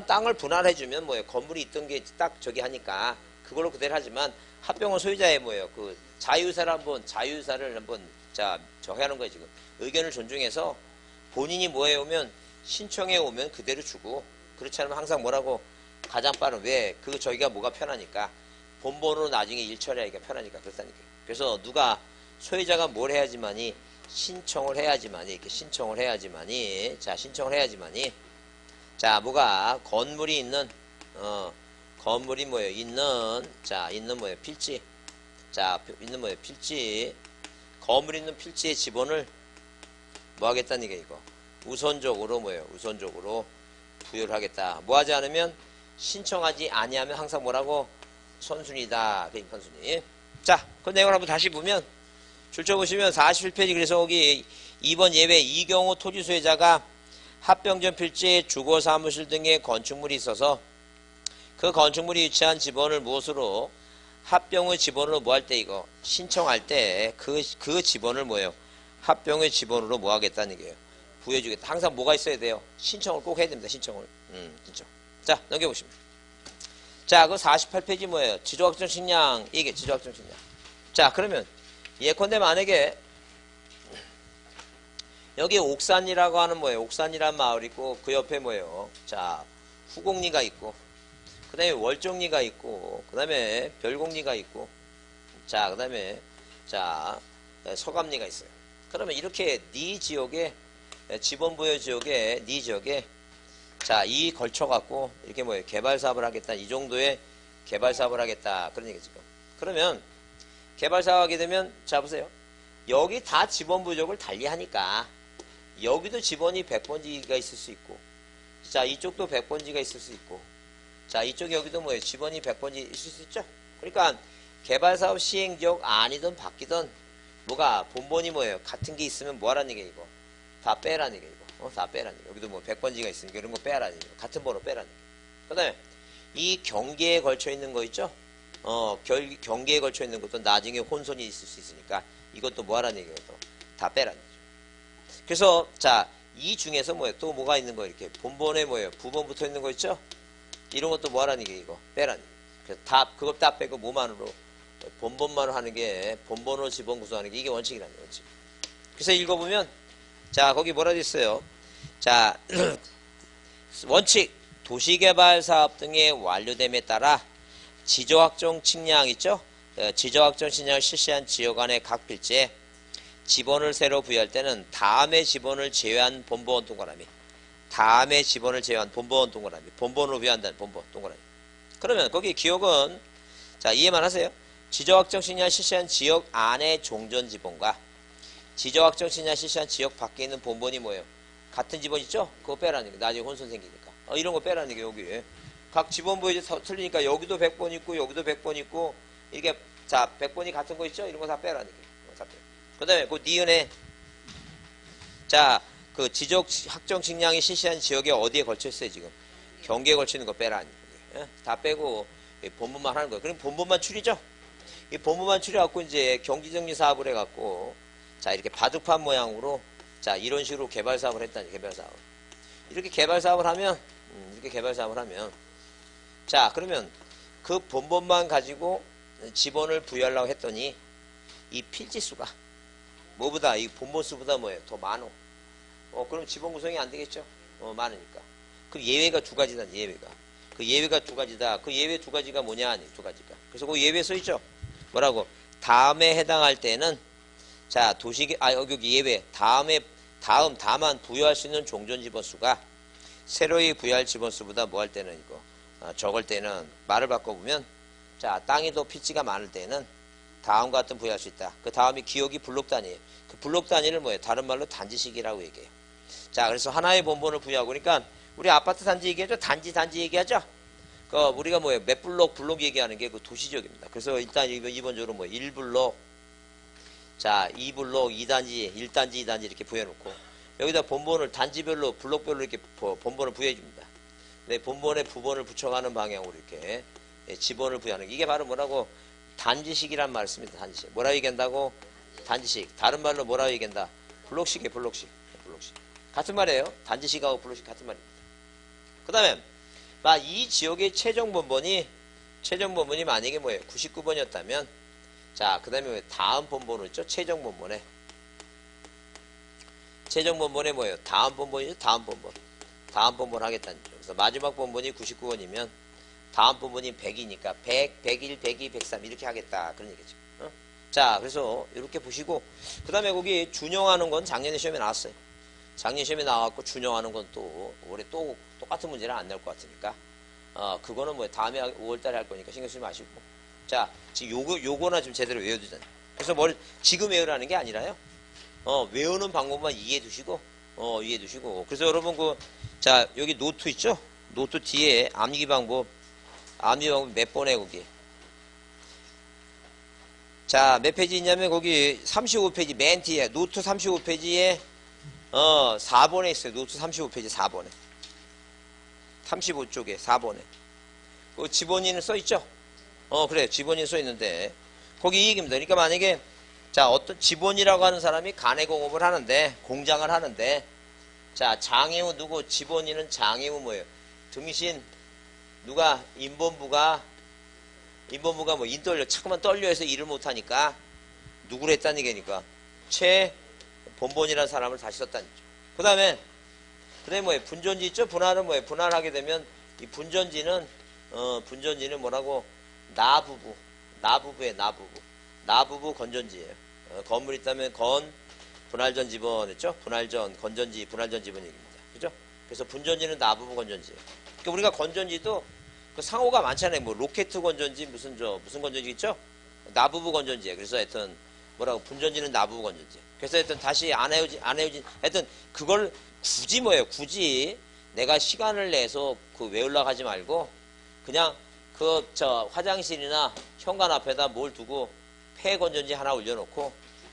땅을 분할해주면 뭐예요? 건물이 있던 게 딱 저기 하니까 그걸로 그대로 하지만 합병은 소유자의 뭐예요? 그 자유사를 한번 자, 저기 하는 거예요, 지금. 의견을 존중해서 본인이 뭐 해오면 신청해 오면 그대로 주고 그렇지 않으면 항상 뭐라고? 가장 빠른 왜? 저기가 뭐가 편하니까 본번으로 나중에 일처리하기가 편하니까 그렇다니까요. 그래서 누가 소유자가 뭘 해야지만이 신청을 해야지만이 이렇게 신청을 해야지만이 자 신청을 해야지만이 자 뭐가 건물이 있는 건물이 뭐예요? 있는 뭐예요? 필지 자 있는 뭐예요? 필지 건물 있는 필지의 지번을 뭐 하겠다는 게 이거 우선적으로 뭐예요? 우선적으로 부여를 하겠다. 뭐 하지 않으면 신청하지 아니하면 항상 뭐라고? 선순위다. 그 선순위. 자, 그 내용을 한번 다시 보면 줄쳐 보시면 41페이지 그래서 여기 2번 예외 이 경우 토지 소유자가 합병전 필지에 주거 사무실 등의 건축물이 있어서 그 건축물이 위치한 지번을 무엇으로 합병의 지번으로 뭐 할 때 이거 신청할 때 그 지번을 뭐예요? 합병의 지번으로 뭐 하겠다는 얘기예요. 부여주겠다. 항상 뭐가 있어야 돼요? 신청을 꼭 해야 됩니다. 신청을. 신청. 자, 넘겨보시면. 자, 그 48페이지 뭐예요? 지조확정 식량. 이게 지조확정 식량. 자, 그러면 예컨대 만약에 여기 옥산이라고 하는 뭐예요? 옥산이란 마을이 있고 그 옆에 뭐예요? 자, 후곡리가 있고 그 다음에 월정리가 있고 그 다음에 별곡리가 있고 자, 그 다음에 자, 서감리가 있어요. 그러면 이렇게 네 지역에 지번부여 지역에 네 지역에 자, 이 걸쳐갖고 이렇게 뭐예요? 개발 사업을 하겠다. 이 정도의 개발 사업을 하겠다. 그런 얘기 지금. 그러면 개발 사업 하게 되면 자 보세요. 여기 다 지번부 지역을 달리하니까 여기도 지번이 100번지가 있을 수 있고 자, 이쪽도 100번지가 있을 수 있고 자, 이쪽 여기도 뭐예요? 지번이 100번지 있을 수 있죠? 그러니까 개발 사업 시행 지역 아니든 바뀌든 뭐가 본번이 뭐예요? 같은 게 있으면 뭐 하라는 얘기예요, 이거? 다 빼라는 얘기예요, 이거. 다 빼라는 얘기예요. 여기도 뭐 100번지가 있으니까 이런 거 빼라는 얘기예요. 같은 번호 빼라는 얘기예요. 그 다음에 이 경계에 걸쳐 있는 거 있죠? 경계에 걸쳐 있는 것도 나중에 혼선이 있을 수 있으니까 이것도 뭐 하라는 얘기예요, 또. 다 빼라는 얘기죠. 그래서 자, 이 중에서 뭐예요? 또 뭐가 있는 거 이렇게 본번에 뭐예요? 부번 붙어 있는 거 있죠? 이런 것도 뭐 하라는 얘기예요, 이거. 빼라는 얘기예요. 그래서 그거 다 빼고 뭐만으로 본번만으로 하는 게 본번으로 지번 구성하는 게 이게 원칙이라는 거예요, 원칙. 그래서 읽어보면 자, 거기 뭐라 돼 있어요? 자, 원칙 도시개발 사업 등의 완료됨에 따라 지조확정 측량 있죠? 지조확정 측량을 실시한 지역 안의 각 필지에 지번을 새로 부여할 때는 다음의 지번을 제외한 본번 동그라미 다음의 지번을 제외한 본번 동그라미 본번으로 부여한다는 본번 동그라미. 그러면 거기 기억은 자, 이해만 하세요. 지조확정 측량 실시한 지역 안의 종전 지번과 지조확정 측량 실시한 지역 밖에 있는 본번이 뭐예요? 같은 지번 있죠? 그거 빼라는 게 나중에 혼선 생기니까. 이런 거 빼라는 게 여기 각 지번부에 이제 틀리니까 여기도 100번 있고 여기도 100번 있고 이렇게 자 100번이 같은 거 있죠? 이런 거 다 빼라니까. 그 다음에 그 니은에 자 그 지적 확정 식량이 실시한 지역에 어디에 걸쳐 있어요 지금? 경계에 걸쳐 있는 거 빼라니. 예? 다 빼고 본문만 하는 거예요. 그럼 본문만 추리죠? 이 본문만 추려갖고 이제 경지정리 사업을 해갖고 자 이렇게 바둑판 모양으로 자 이런 식으로 개발 사업을 했다니 개발 사업. 이렇게 개발 사업을 하면 자 그러면 그 본본만 가지고 지번을 부여하려고 했더니 이 필지수가 뭐보다 이 본본수보다 뭐예요? 더 많어. 그럼 지번 구성이 안 되겠죠? 많으니까. 그 예외가 두 가지다. 예외가. 그 예외가 두 가지다. 그 예외 두 가지가 뭐냐? 아니 두 가지가. 그래서 그 예외 써 있죠? 뭐라고? 다음에 해당할 때는 자 도시 여기 예외 다만 부여할 수 있는 종전 지번수가 새로이 부여할 지번수보다 뭐 할 때는 이거 적을 때는 말을 바꿔보면 자 땅이 더 필지가 많을 때는 다음과 같은 부여할 수 있다. 그 다음이 기억이 블록 단위예요. 그 블록 단위를 뭐예요? 다른 말로 단지식이라고 얘기해요. 자 그래서 하나의 본본을 부여하고 그러니까 우리 아파트 단지 얘기하죠. 단지 얘기하죠. 그 우리가 뭐예요? 몇 블록 얘기하는 게 그 도시적입니다. 그래서 일단 이번적으로 뭐 1블록 자 2블록 2단지 1단지 2단지 이렇게 부여해놓고 여기다 본본을 단지별로 블록별로 이렇게 본본을 부여해줍니다. 네, 본본에 부본을 붙여가는 방향으로 이렇게 지번을 부여하는 게 이게 바로 뭐라고 단지식이란 말을 씁니다. 단지식. 뭐라고 얘기한다고? 단지식. 다른 말로 뭐라고 얘기한다? 블록식이에요. 블록식. 같은 말이에요. 단지식하고 블록식 같은 말입니다. 그 다음에 이 지역의 최종 본본이 만약에 뭐예요? 99번이었다면 자 그 다음에 다음 본본은 있죠? 최종 본본에 뭐예요? 다음 본본이죠? 다음 본본 하겠다는 거죠. 그래서 마지막 본본이 99번이면 다음 본본이 100이니까 100, 101, 102, 103 이렇게 하겠다. 그런 얘기죠. 자, 그래서 이렇게 보시고 그 다음에 거기 준영하는 건 작년에 시험에 나왔어요. 작년 시험에 나왔고 준영하는 건 또 올해 또 똑같은 문제는 안 나올 것 같으니까 그거는 뭐 다음에 5월달에 할 거니까 신경 쓰지 마시고 자 지금 요거나 좀 제대로 외워두잖아요. 그래서 지금 외우라는 게 아니라요. 외우는 방법만 이해해 두시고 그래서 여러분 자 여기 노트 있죠? 노트 뒤에 암기 방법 몇 번에 거기 자 몇 페이지 있냐면 거기 35페이지 맨 뒤에 노트 35페이지에 4번에 있어요. 노트 35페이지 4번에 35쪽에 4번에 그 지번이는 써있죠? 그래 지번이는 써있는데 거기 이 얘기입니다. 그러니까 만약에 자 어떤 지번이라고 하는 사람이 간해공업을 하는데 공장을 하는데 자 장애우 누구 지번이는 장애우 뭐예요? 등신 누가 인본부가 뭐 인떨려 자꾸만 떨려해서 일을 못하니까 누구를 했다는 얘기니까 본본이라는 사람을 다시 썼다는 거죠. 그 다음에 뭐예요? 분전지 있죠? 분할은 뭐예요? 분할하게 되면 이 분전지는 뭐라고? 나부부에 나부부 건전지예요. 건물 있다면 분할전 지번 했죠? 건전지 분할전 지번 얘기입니다. 그죠? 그래서 분전지는 나부부 건전지예요. 그러니까 우리가 건전지도 그 상호가 많잖아요. 뭐 로켓 건전지 무슨 건전지 있죠? 나부부 건전지예요. 그래서 하여튼 뭐라고 분전지는 나부부 건전지. 그래서 하여튼 다시 안 헤어진 하여튼 그걸 굳이 내가 시간을 내서 외우려고 하지 말고 그냥 화장실이나 현관 앞에다 뭘 두고 폐 건전지 하나 올려놓고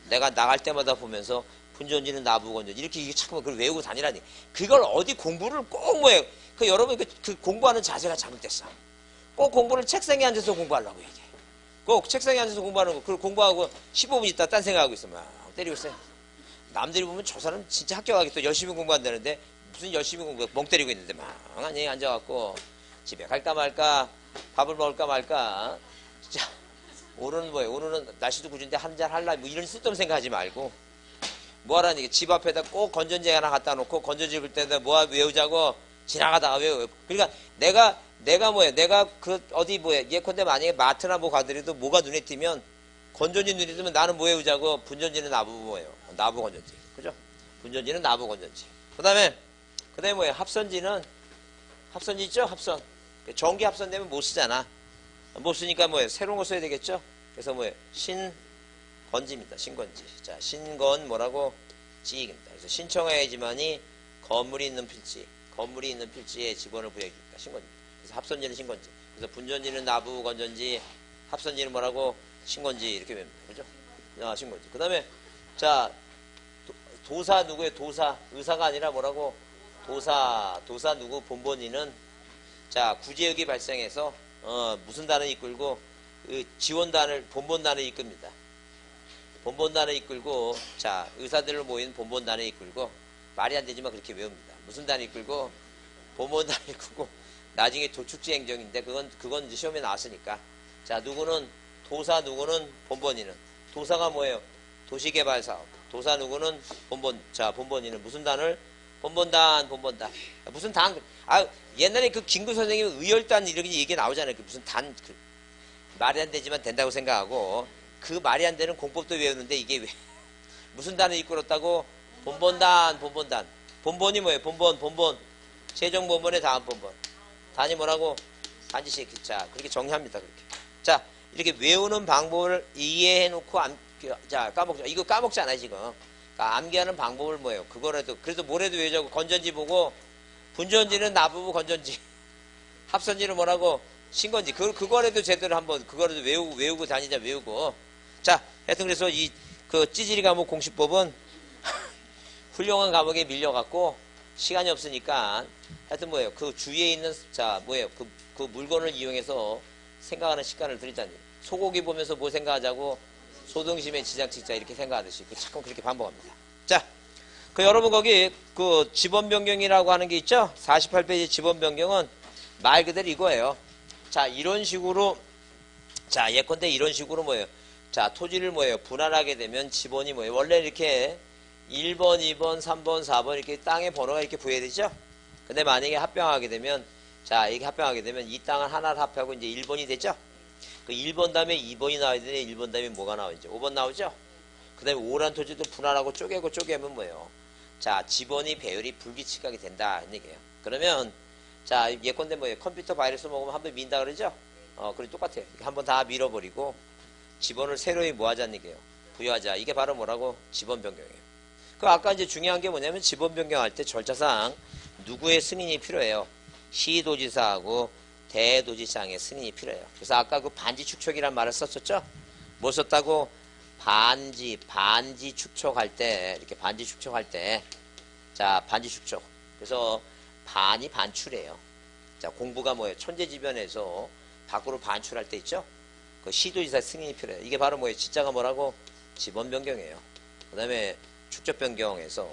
내가 나갈 때마다 보면서 분전지는 나부부 건전지 이렇게 자꾸 그걸 외우고 다니라니. 그걸 어디 공부를 꼭 여러분 그 공부하는 자세가 잘못됐어. 꼭 공부를 책상에 앉아서 공부하려고 얘기해. 꼭 책상에 앉아서 공부하는 거. 그걸 공부하고 15분 있다 딴 생각하고 있어. 막 때리고 있어요. 남들이 보면 저 사람 진짜 학교 가겠다 열심히 공부한다는데 무슨 열심히 멍 때리고 있는데 망하니 앉아갖고 집에 갈까 말까 밥을 먹을까 말까 진짜 오늘은 날씨도 구준데 한잔 할라 뭐 이런 쓸데없는 생각하지 말고 뭐하라는 얘기. 집 앞에다 꼭 건전지 하나 갖다 놓고 건전지 볼 때다 외우자고 지나가다가 외워. 그러니까 내가 예컨대 만약에 마트나 가더라도 뭐가 눈에 띄면 건전지 눈에 띄면 나는 뭐 외우자고 분전지는 나부 건전지. 그죠? 분전지는 나부 건전지. 그 다음에 뭐예요? 합선지 있죠? 합선. 전기 합선 되면 못 쓰잖아. 못 쓰니까 새로운 거 써야 되겠죠? 그래서 신건지입니다. 신건지. 자, 신건 뭐라고? 지익입니다. 그래서 신청해야지만이 건물이 있는 필지에 지번을 부여해줍니다. 신건지. 그래서 합선지는 신건지. 그래서 분전지는 나부 건전지, 합선지는 뭐라고? 신건지 이렇게 외웁니다. 그죠? 신건지. 그 다음에 자 도사 누구의 도사? 의사가 아니라 뭐라고? 도사 누구? 본본이는 자 구제역이 발생해서 무슨 단을 이끌고 지원단을 본본단을 이끕니다. 본본단을 이끌고 자 의사들을 모인 본본단을 이끌고 말이 안 되지만 그렇게 외웁니다. 무슨 단을 이끌고 본본단을 이끌고 나중에 도축지 행정인데 그건 이제 시험에 나왔으니까 자 누구는 도사 누구는 본본이는 도사가 뭐예요? 도시개발사업. 도사 누구는 본본이는 무슨 단을 본본단 무슨 단 옛날에 그 김구 선생님 의열단 이렇게 얘기 나오잖아요. 그 무슨 단 말이 안 되지만 된다고 생각하고 그 말이 안 되는 공법도 외우는데 이게 왜 무슨 단을 이끌었다고? 본본단 본본이 뭐예요? 본본 세종본본의 다음 본본 단이 뭐라고? 반지식. 자 그렇게 정리합니다. 그렇게 자 이렇게 외우는 방법을 이해해 놓고 자 까먹자. 이거 까먹잖아요 지금. 그러니까 암기하는 방법을 뭐예요? 그거라도 그래도 뭐라도 외우자고. 건전지 보고 분전지는 나부부 건전지 합선지는 뭐라고? 신건지. 그거라도 제대로 한번 그거라도 외우고 다니자. 외우고 자 하여튼 그래서 그 찌질이 과목 공식법은 훌륭한 과목에 밀려갖고 시간이 없으니까 하여튼 뭐예요? 그 주위에 있는 자 뭐예요? 그 물건을 이용해서 생각하는 시간을 드리자니. 소고기 보면서 뭐 생각하자고? 소등심의 지장칙자 이렇게 생각하듯이 자꾸 그렇게 반복합니다. 자, 그 여러분 거기 그 지번 변경이라고 하는 게 있죠? 48페이지 지번 변경은 말 그대로 이거예요. 자, 이런 식으로 자, 예컨대 이런 식으로 뭐예요? 자, 토지를 뭐예요? 분할하게 되면 지번이 뭐예요? 원래 이렇게 1번, 2번, 3번, 4번 이렇게 땅의 번호가 이렇게 부여되죠? 근데 만약에 합병하게 되면 자, 이게 합병하게 되면 이 땅을 하나를 합하고 이제 1번이 되죠? 그 1번 다음에 2번이 나와야 되는데 1번 다음에 뭐가 나오죠? 5번 나오죠? 그 다음에 5란 토지도 분할하고 쪼개면 뭐예요? 자, 지번이 배열이 불규칙하게 된다. 이런 얘기예요. 그러면 자, 예컨대 뭐예요? 컴퓨터 바이러스 먹으면 한번 민다 그러죠? 그래 똑같아요. 한번 다 밀어버리고 지번을 새로이 뭐 하자는 얘기예요? 부여하자. 이게 바로 뭐라고? 지번 변경이에요. 그 아까 이제 중요한 게 뭐냐면 지번 변경할 때 절차상 누구의 승인이 필요해요? 시도지사하고 대도지사의 승인이 필요해요. 그래서 아까 그 반지 축척이란 말을 썼었죠? 뭐 썼다고? 반지 축척할 때, 이렇게 반지 축척할 때, 자, 반지 축척. 그래서 반이 반출이에요. 자, 공부가 뭐예요? 천재지변에서 밖으로 반출할 때 있죠? 그 시도지사 승인이 필요해요. 이게 바로 뭐예요? 진짜가 뭐라고? 지번 변경이에요. 그 다음에 축적 변경에서,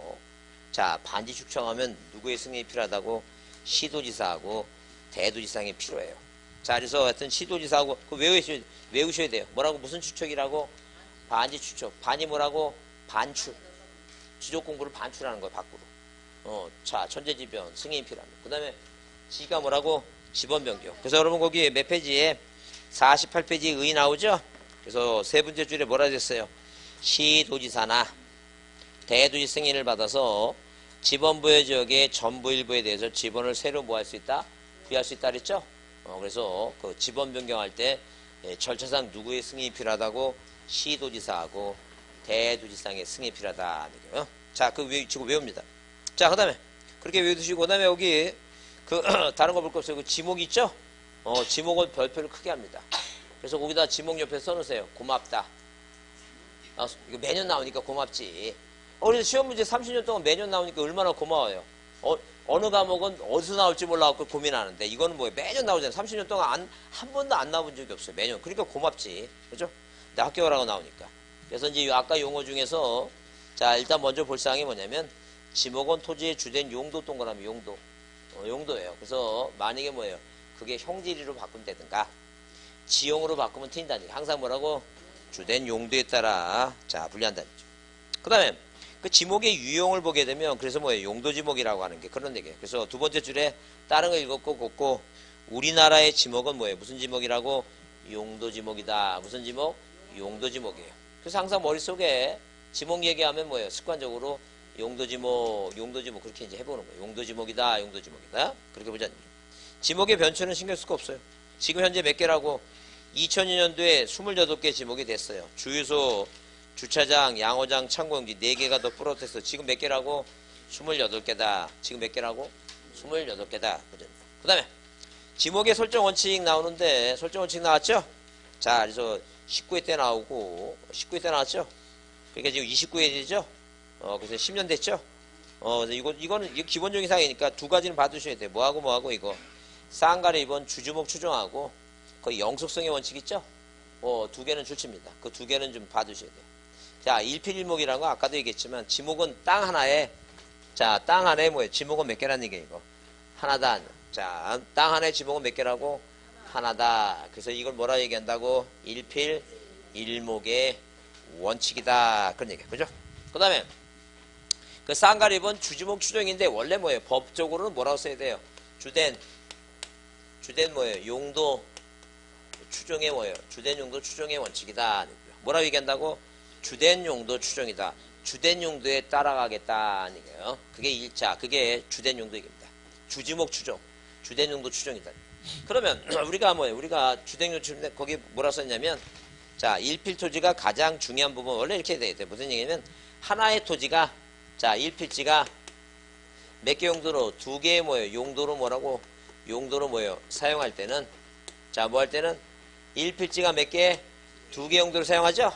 자, 반지 축척하면 누구의 승인이 필요하다고? 시도지사하고 대도지사에 필요해요. 자, 그래서 하여튼 시도지사하고 그 외우셔야 돼요. 뭐라고? 무슨 추척이라고? 반지 추척. 반이 뭐라고? 반출. 지적 공부를 반출하는 거예요. 밖으로. 자, 천재지변 승인이 필요합니다. 그 다음에 지가 뭐라고? 지번 변경. 그래서 여러분 거기 몇 페이지에 48페이지에 의 나오죠? 그래서 세 번째 줄에 뭐라 됐어요? 시도지사나 대도지 승인을 받아서 지번 부여 지역의 전부 일부에 대해서 지번을 새로 뭐 할 수 있다? 부여할 수 있다 그랬죠? 그래서 그 지번 변경할 때 절차상 누구의 승인이 필요하다고? 시도지사하고 대도지사의 승인이 필요하다. 자, 지금 외웁니다. 자, 그 다음에 그렇게 외우시고 그 다음에 여기 그 다른 거 볼 거 없어요. 그 지목 있죠? 지목은 별표를 크게 합니다. 그래서 거기다 지목 옆에 써놓으세요. 고맙다. 이거 매년 나오니까 고맙지. 그래서 시험 문제 30년 동안 매년 나오니까 얼마나 고마워요. 어느 과목은 어디서 나올지 몰라갖고 고민하는데 이거는 뭐예요? 매년 나오잖아요. 30년 동안 한 번도 안 나온 적이 없어요. 매년. 그러니까 고맙지. 그죠? 근데 학교라고 나오니까. 그래서 이제 아까 용어 중에서 자, 일단 먼저 볼 사항이 뭐냐면 지목은 토지의 주된 용도 동그라미 용도. 용도예요. 그래서 만약에 뭐예요? 그게 형질이로 바꾼다든가 지용으로 바꾸면 틀린다는 얘기. 항상 뭐라고? 주된 용도에 따라 자, 분류한다는 얘기죠. 그 다음에 그 지목의 유형을 보게 되면 그래서 뭐예요? 용도 지목이라고 하는 게 그런 얘기예요. 그래서 두 번째 줄에 다른 거 읽었고 곱고 우리나라의 지목은 뭐예요? 무슨 지목이라고? 용도 지목이다. 무슨 지목? 용도 지목이에요. 그래서 항상 머릿속에 지목 얘기하면 뭐예요? 습관적으로 용도 지목 그렇게 이제 해보는 거예요. 용도 지목이다. 용도 지목이다. 그렇게 보자는 얘기예요. 지목의 변천은 신경 쓸 거 없어요. 지금 현재 몇 개라고? 2002년도에 28개 지목이 됐어요. 주유소, 주차장, 양호장, 창고용지 4개가 더 플러스해서 지금 몇 개라고? 28개다. 지금 몇 개라고? 28개다. 그 다음에 지목의 설정 원칙 나오는데, 설정 원칙 나왔죠? 자, 그래서 19회 때 나오고, 19회 때 나왔죠? 그러니까 지금 29회이죠? 그래서 10년 됐죠? 그래서 이거는 기본적인 사항이니까 두 가지는 받으셔야 돼요. 뭐하고 이거. 쌍가리 2번 주주목 추정하고, 거의 영속성의 원칙 있죠? 두 개는 출치입니다. 그 두 개는 좀 봐두셔야 돼요. 자, 일필일목이라는 거 아까도 얘기했지만, 지목은 땅 하나에, 자, 땅 하나에 뭐예요? 지목은 몇 개라는 얘기예요, 이거. 하나다. 자, 땅 하나에 지목은 몇 개라고? 하나다. 그래서 이걸 뭐라 얘기한다고? 일필일목의 원칙이다. 그런 얘기예요. 그죠? 그 다음에, 그 쌍가리본 주지목 추정인데, 원래 뭐예요? 법적으로는 뭐라고 써야 돼요? 주된 뭐예요? 용도 추정의 뭐예요? 주된 용도 추정의 원칙이다. 뭐라고 얘기한다고? 주된 용도 추정이다. 주된 용도에 따라가겠다는 얘기예요. 그게 주된 용도 얘기입니다. 주지목 추정, 주된 용도 추정이다. 그러면 우리가 주된 용도 추정 거기 뭐라 썼냐면, 자, 일필 토지가 가장 중요한 부분, 원래 이렇게 돼야 돼. 무슨 얘기냐면, 하나의 토지가, 자, 일필지가 몇 개 용도로, 두 개의 뭐예요? 용도로 뭐예요? 사용할 때는, 자, 뭐 할 때는 일필지가 몇 개? 두 개 용도로 사용하죠?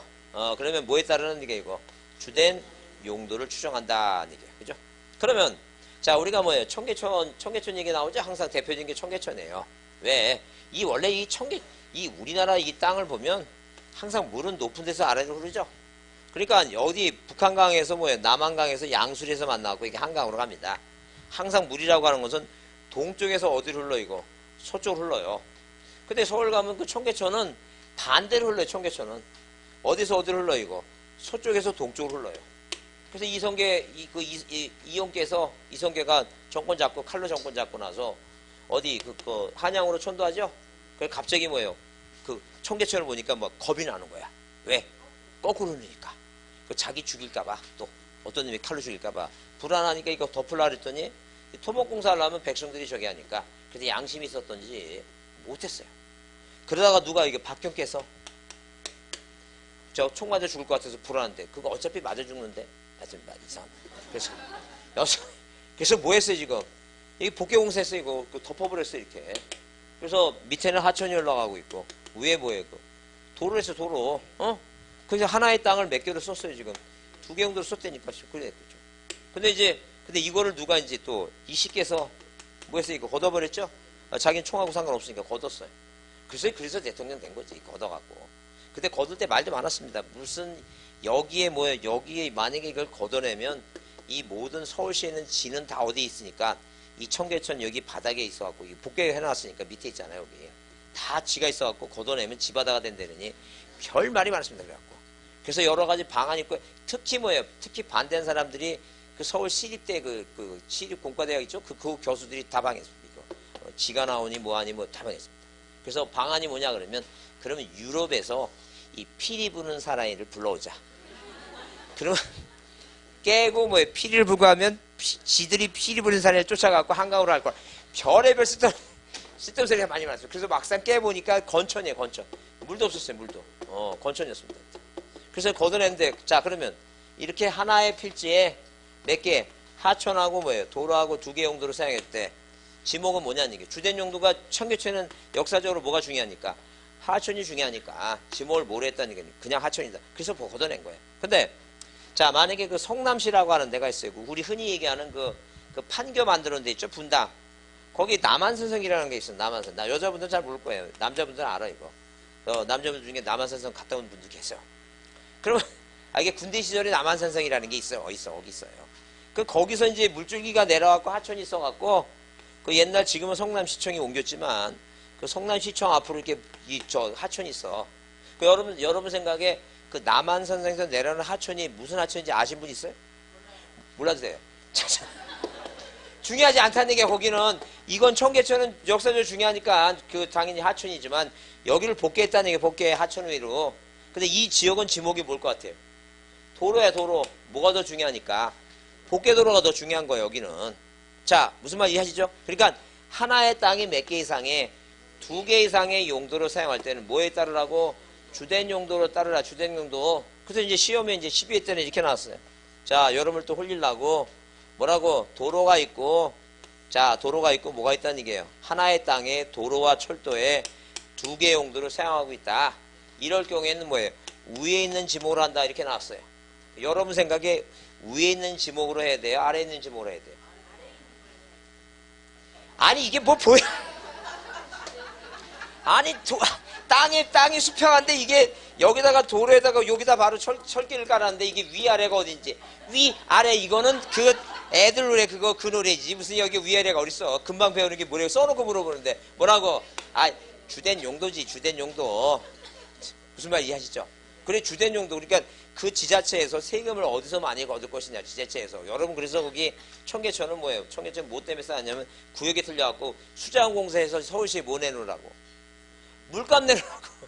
그러면 뭐에 따르는 게 이거? 주된 용도를 추정한다는 얘기예요. 그죠? 그러면, 자, 우리가 뭐예요? 청계천 얘기 나오죠? 항상 대표적인 게 청계천이에요. 왜? 원래 이 우리나라 이 땅을 보면 항상 물은 높은 데서 아래로 흐르죠? 그러니까 어디 북한강에서 뭐예요? 남한강에서 양수리에서 만나고 이게 한강으로 갑니다. 항상 물이라고 하는 것은 동쪽에서 어디로 흘러 이거? 서쪽으로 흘러요. 근데 서울 가면 그 청계천은 반대로 흘러요. 청계천은 어디서 어디로 흘러 이거? 서쪽에서 동쪽으로 흘러요. 그래서 이성계가 정권 잡고 칼로 정권 잡고 나서 어디 한양으로 천도하죠? 그래 갑자기 뭐예요? 그 청계천을 보니까 뭐 겁이 나는 거야. 왜? 거꾸로 흐르니까. 자기 죽일까봐 또 어떤 놈이 칼로 죽일까봐 불안하니까 이거 덮으려 그랬더니 토목공사를 하면 백성들이 저기 하니까 그래서 양심이 있었던지 못했어요. 그러다가 누가 이게 박경께서 저 총 맞아 죽을 것 같아서 불안한데 그거 어차피 맞아 죽는데 하여튼 이상. 그래서 뭐 했어요 지금? 여기 복개공사 했어요 이거 덮어버렸어요 이렇게. 그래서 밑에는 하천이 올라가고 있고 위에 뭐예요 도로 했어 도로. 그래서 하나의 땅을 몇 개로 썼어요 지금. 두 개 정도로 썼다니까. 그래 그죠. 근데 이거를 누가 이제 또 이씨께서 뭐 했어요 이거 걷어버렸죠? 자기는 총하고 상관없으니까 걷었어요. 그래서 대통령 된 거지 걷어갖고. 근데 거둘 때 말도 많았습니다. 무슨 여기에 만약에 이걸 걷어내면 이 모든 서울시에는 지는 다 어디 있으니까 이 청계천 여기 바닥에 있어갖고 복개 해놨으니까 밑에 있잖아요 여기 다 지가 있어갖고 걷어내면 지 바다가 된다느니 별 말이 많았습니다. 그래서 여러 가지 방안이 있고 특히 반대한 사람들이 그 서울 시립대 그 시립 공과대학 있죠? 그 교수들이 다 방했습니다. 지가 나오니 뭐하니 다 방했습니다. 그래서 방안이 뭐냐 그러면 유럽에서 이 피리 부는 사나이를 불러오자. 그러면 깨고 피리를 불고 하면 지들이 피리 부는 사나이를 쫓아가고 한강으로 할 거야. 별의별 쓸데없는 소리가 많이 많았어요. 그래서 막상 깨보니까 건천이에요 건천. 물도 없었어요 물도. 건천이었습니다. 그래서 걷어냈는데 자 그러면 이렇게 하나의 필지에 몇 개 하천하고 도로하고 두 개 용도로 사용했대. 지목은 뭐냐는 얘기. 주된 용도가 청계천은 역사적으로 뭐가 중요하니까 하천이 중요하니까 지목을 뭐로 했다는 얘기는 그냥 하천이다. 그래서 걷어낸 거예요. 근데 자 만약에 그 성남시라고 하는 데가 있어요. 우리 흔히 얘기하는 그 판교 만드는 데 있죠. 분당. 거기 남한산성이라는 게 있어요. 남한산. 여자분들은 잘 모를 거예요. 남자분들은 알아 이거. 남자분들 중에 남한산성 갔다 온 분들 계세요. 그러면 이게 군대 시절에 남한산성이라는 게 있어요. 거기 있어요. 거기서 이제 물줄기가 내려갖고 하천이 있어갖고 옛날 지금은 성남시청이 옮겼지만 그 성남시청 앞으로 이렇게 하천이 있어. 여러분 생각에 그 남한산성에서 내려오는 하천이 무슨 하천인지 아신 분 있어요? 몰라도 돼요. 중요하지 않다는 얘기야. 거기는 이건 청계천은 역사적으로 중요하니까 당연히 하천이지만 여기를 복개했다는 얘기야. 복개 하천 위로. 근데 이 지역은 지목이 뭘 것 같아요? 도로야 도로. 뭐가 더 중요하니까 복개도로가 더 중요한 거예요. 여기는. 자 무슨 말 이해하시죠? 그러니까 하나의 땅이 몇 개 이상의 두 개 이상의 용도로 사용할 때는 뭐에 따르라고? 주된 용도로 따르라. 주된 용도. 그래서 이제 시험에 이제 12회 때는 이렇게 나왔어요. 자 여러분을 또 홀리려고 뭐라고? 도로가 있고 자, 도로가 있고 뭐가 있다는 얘기예요. 하나의 땅에 도로와 철도에 두 개의 용도를 사용하고 있다. 이럴 경우에는 뭐예요? 위에 있는 지목으로 한다 이렇게 나왔어요. 여러분 생각에 위에 있는 지목으로 해야 돼요? 아래에 있는 지목으로 해야 돼요? 아니 이게 뭐 보여? 아니 땅이 수평한데 이게 여기다가 도로에다가 여기다 바로 철길을 깔았는데 이게 위아래가 어딘지 위아래 이거는 그 애들 노래 그거 그 노래지 무슨 여기 위아래가 어딨어. 금방 배우는 게 뭐래요. 써놓고 물어보는데 뭐라고. 아 주된 용도지 주된 용도. 무슨 말 이해하시죠? 그래 주된 용도. 그러니까 그 지자체에서 세금을 어디서 많이 얻을 것이냐 지자체에서. 여러분 그래서 거기 청계천은 뭐예요? 청계천 뭐 때문에 쌓았냐면 구역이 틀려갖고 수자원공사에서 서울시에 뭐 내놓으라고 물값 내놓으라고.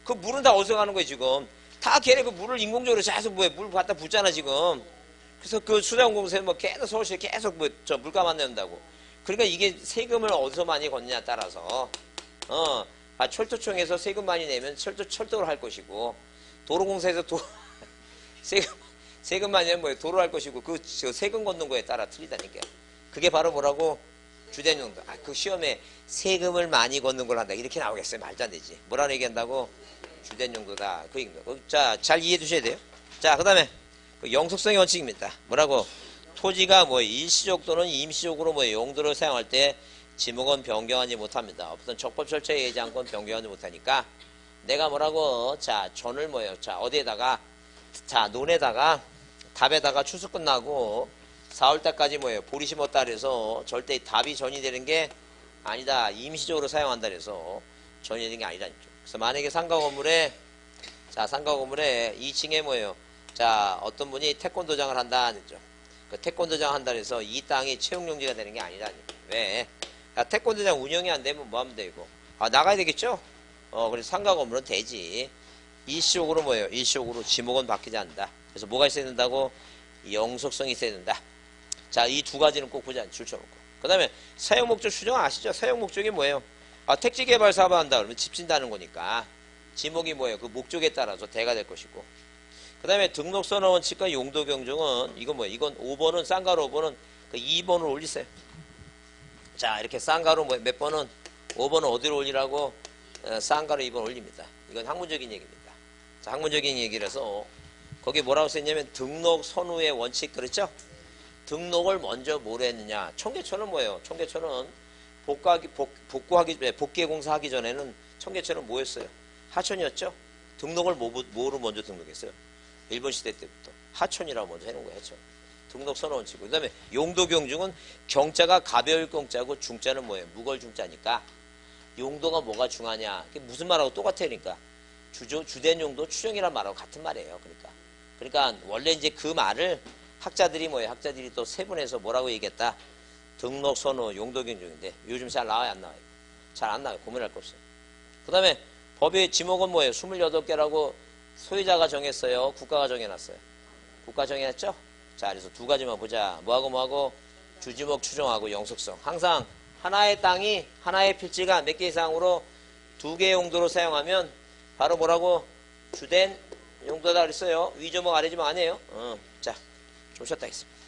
그 물은 다 어디서 가는 거예요 지금. 다 걔네 그 물을 인공적으로 계속 뭐에 물 갖다 붓잖아 지금. 그래서 그 수자원공사에 뭐 계속 서울시에 계속 뭐 저 물값 안 낸다고. 그러니까 이게 세금을 어디서 많이 걷느냐에 따라서 철도청에서 세금 많이 내면 철도를 할 것이고 도로공사에서 세금 많이 내면 뭐예요? 도로 할 것이고 그 세금 걷는 거에 따라 틀리다니까. 그게 바로 뭐라고? 주된 용도. 그 시험에 세금을 많이 걷는 걸 한다 이렇게 나오겠어요? 말도 안 되지. 뭐라고 얘기한다고? 주된 용도다. 그 얘기입니다. 자, 잘 이해해 두셔야 돼요. 자, 그 다음에 그 영속성의 원칙입니다. 뭐라고? 토지가 뭐 일시적 또는 임시적으로 뭐 용도를 사용할 때 지목은 변경하지 못합니다. 어떤 적법 절차에 의하지 않고 변경하지 못하니까 내가 뭐라고. 자, 전을 뭐예요? 자, 어디에다가 자, 논에다가 답에다가 추수 끝나고 4월달까지 뭐예요? 보리 심었다 그래서 절대 답이 전이 되는 게 아니다. 임시적으로 사용한다 그래서 전이 되는 게 아니다니까. 그래서 만약에 상가 건물에 자, 상가 건물에 2층에 뭐예요? 자, 어떤 분이 태권도장을 한다 했죠. 그 태권도장 한다 그래서 이 땅이 채용용지가 되는 게 아니다니까. 왜? 야, 태권도장 운영이 안 되면 뭐 하면 되고. 나가야 되겠죠? 그래서 상가 건물은 되지. 일시적으로 뭐예요? 일시적으로 지목은 바뀌지 않는다. 그래서 뭐가 있어야 된다고? 영속성이 있어야 된다. 자, 이 두 가지는 꼭 보자. 줄쳐놓고. 그 다음에 사용목적 추정 아시죠? 사용목적이 뭐예요? 택지개발 사업을 한다 그러면 집 짓다는 거니까 지목이 뭐예요? 그 목적에 따라서 대가 될 것이고. 그 다음에 등록선언 원칙과 용도 경중은 이건 뭐예요? 이건 5번은 쌍가루 5번은 그 2번을 올리세요. 자, 이렇게 쌍가루 몇 번은 5번은 어디로 올리라고? 쌍가루 2번 올립니다. 이건 학문적인 얘기입니다. 자, 학문적인 얘기라서 거기 뭐라고 썼냐면 등록 선후의 원칙 그렇죠? 등록을 먼저 뭐로 했느냐. 청계천은 뭐예요? 청계천은 복귀 공사하기 전에는 청계천은 뭐였어요? 하천이었죠? 등록을 뭐로 먼저 등록했어요? 일본 시대 때부터 하천이라고 먼저 해놓은 거예요. 하천. 등록 선언 원칙이고. 그 다음에 용도 경중은 경자가 가벼울 경자고 중자는 뭐예요? 무거울 중자니까 용도가 뭐가 중하냐. 그게 무슨 말하고 똑같으니까 주된 용도 추정이란 말하고 같은 말이에요. 그러니까 원래 이제 그 말을 학자들이 뭐예요? 학자들이 또 세분해서 뭐라고 얘기했다? 등록 선호 용도 경중인데 요즘 잘 나와요? 안 나와요? 잘 안 나와요. 고민할 거 없어요. 그 다음에 법의 지목은 뭐예요? 28개라고 소유자가 정했어요? 국가가 정해놨어요? 국가 정해놨죠? 자, 그래서 두 가지만 보자. 뭐하고 주지목 추정하고 영속성. 항상 하나의 땅이 하나의 필지가 몇 개 이상으로 두 개의 용도로 사용하면 바로 뭐라고? 주된 용도다 그랬어요. 위지목 아래지목 아니에요. 자, 좀 쉬었다 하겠습니다.